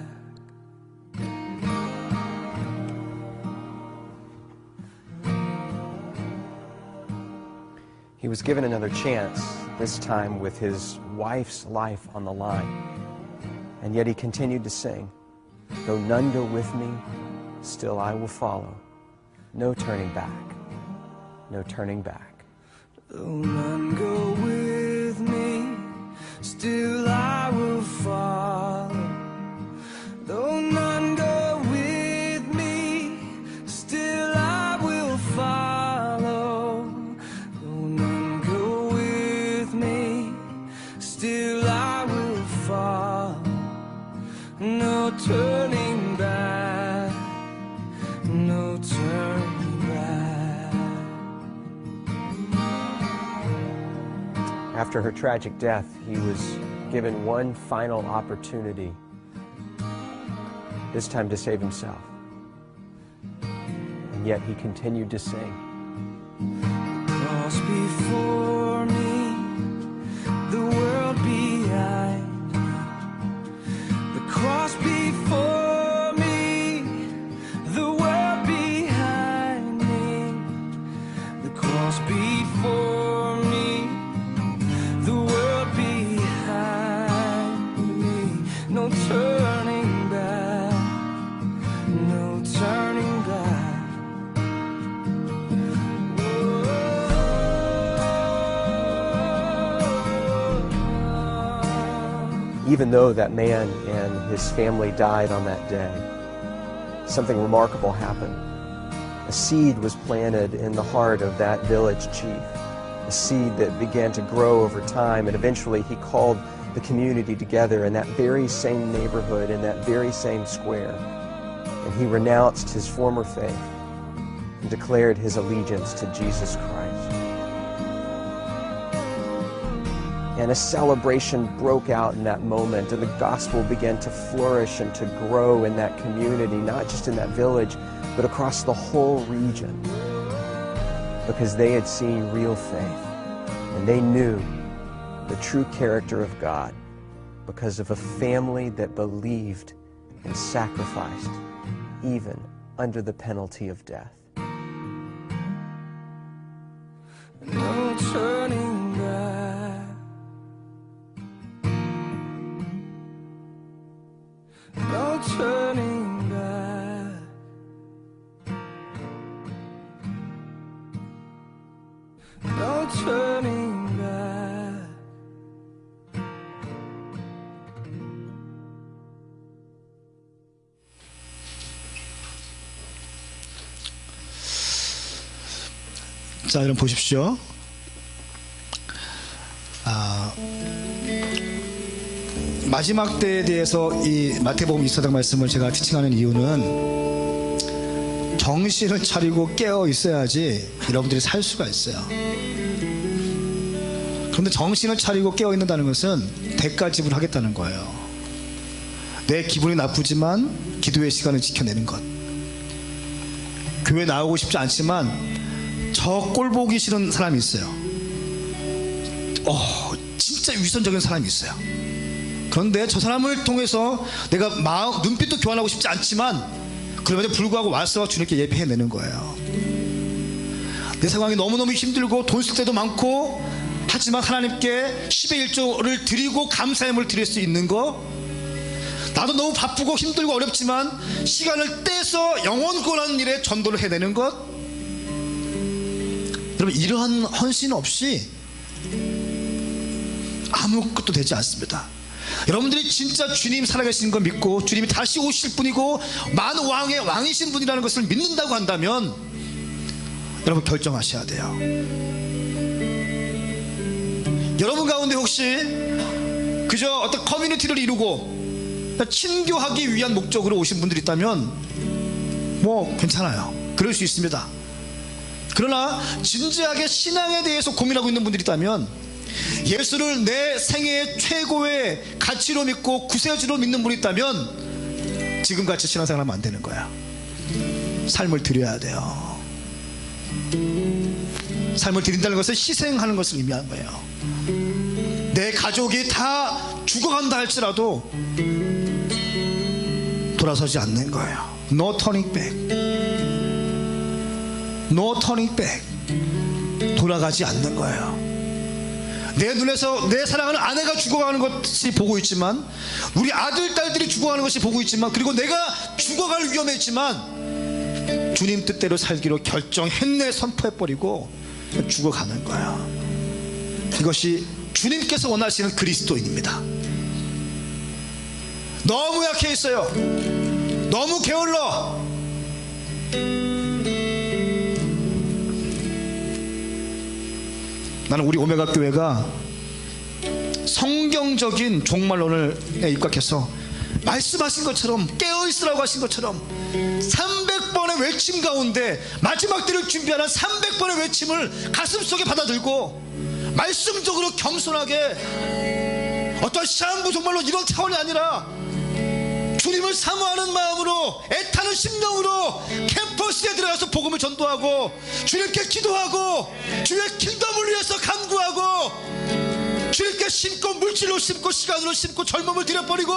He was given another chance, this time with his wife's life on the line. And yet he continued to sing, though none go with me, still I will follow. No turning back, no turning back. Though none go with me, still I will follow. Though none go with me, still I will follow. Though none go with me, still I will follow. No turning back, no turning back. After her tragic death, he was given one final opportunity, this time to save himself. And yet he continued to sing. Cross before me, the world behind me. The cross before me, the world behind me. The cross before me, the world behind me. No turning back, no turning back. Even though that man and his family died on that day, something remarkable happened. A seed was planted in the heart of that village chief, a seed that began to grow over time, and eventually he called the community together in that very same neighborhood, in that very same square, and he renounced his former faith and declared his allegiance to Jesus Christ. And a celebration broke out in that moment, and the gospel began to flourish and to grow in that community, not just in that village, but across the whole region, because they had seen real faith, and they knew the true character of God because of a family that believed and sacrificed, even under the penalty of death. No turning back. No turning back. No turning back. 자, 여러분 보십시오. 마지막 때에 대해서 이 마태복음 24장 말씀을 제가 티칭하는 이유는 정신을 차리고 깨어 있어야지 여러분들이 살 수가 있어요. 그런데 정신을 차리고 깨어 있는다는 것은 대가 지불하겠다는 거예요. 내 기분이 나쁘지만 기도의 시간을 지켜내는 것. 교회 나오고 싶지 않지만 저 꼴 보기 싫은 사람이 있어요. 진짜 위선적인 사람이 있어요. 그런데 저 사람을 통해서 내가 눈빛도 교환하고 싶지 않지만 그럼에도 불구하고 와서 주님께 예배해내는 거예요. 내 상황이 너무너무 힘들고 돈 쓸 때도 많고 하지만 하나님께 10의 1조를 드리고 감사함을 드릴 수 있는 거, 나도 너무 바쁘고 힘들고 어렵지만 시간을 떼서 영혼 구원하는 일에 전도를 해내는 것, 여러분, 이러한 헌신 없이 아무것도 되지 않습니다. 여러분들이 진짜 주님 살아계시는 걸 믿고 주님이 다시 오실 분이고 만 왕의 왕이신 분이라는 것을 믿는다고 한다면 여러분 결정하셔야 돼요. 여러분 가운데 혹시 그저 어떤 커뮤니티를 이루고 친교하기 위한 목적으로 오신 분들이 있다면 뭐 괜찮아요. 그럴 수 있습니다. 그러나 진지하게 신앙에 대해서 고민하고 있는 분들이 있다면, 예수를 내 생애의 최고의 가치로 믿고 구세주로 믿는 분이 있다면 지금같이 신앙생활하면 안 되는 거야. 삶을 드려야 돼요. 삶을 드린다는 것은 희생하는 것을 의미하는 거예요. 내 가족이 다 죽어간다 할지라도 돌아서지 않는 거예요. No turning back. No turning back. 돌아가지 않는 거예요. 내 눈에서 내 사랑하는 아내가 죽어가는 것이 보고 있지만, 우리 아들 딸들이 죽어가는 것이 보고 있지만, 그리고 내가 죽어갈 위험에 있지만 주님 뜻대로 살기로 결정했네 선포해버리고 죽어가는 거야. 이것이 주님께서 원하시는 그리스도인입니다. 너무 약해 있어요. 너무 게을러. 나는 우리 오메가 교회가 성경적인 종말론에 입각해서 말씀하신 것처럼, 깨어있으라고 하신 것처럼 300번의 외침 가운데 마지막 때를 준비하는 300번의 외침을 가슴속에 받아들고 말씀적으로 겸손하게, 어떤 시한부 종말론 이런 차원이 아니라 주님을 사모하는 마음으로, 애타는 심령으로 캠퍼스에 들어가서 복음을 전도하고 주님께 기도하고 주의 킹덤을 위해서 간구하고 주님께 심고, 물질로 심고, 시간으로 심고, 젊음을 들여버리고,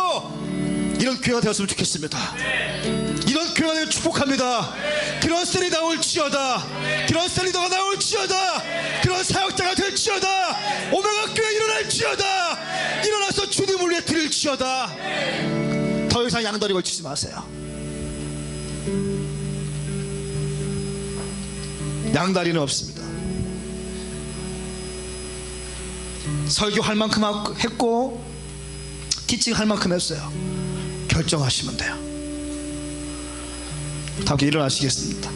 이런 교회가 되었으면 좋겠습니다. 이런 교회가 되길 축복합니다. 그런 셀이 나올지어다. 그런 셀리더가 나올지어다. 그런 사역자가 될지어다. 오메가 교회 일어날지어다. 일어나서 주님을 위해 드릴지어다. 더 이상 양다리 걸치지 마세요. 양다리는 없습니다. 설교할 만큼 했고 티칭할 만큼 했어요. 결정하시면 돼요. 다 함께 일어나시겠습니다.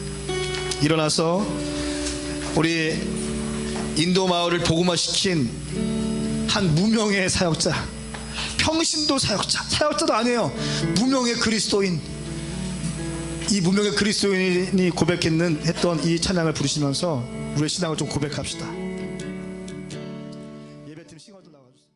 일어나서 우리 인도 마을을 복음화시킨 한 무명의 사역자, 평신도 사역자도 아니에요. 무명의 그리스도인, 이 무명의 그리스도인이 했던 이 찬양을 부르시면서 우리의 신앙을 좀 고백합시다. 예배팀 싱어도 나와주세요.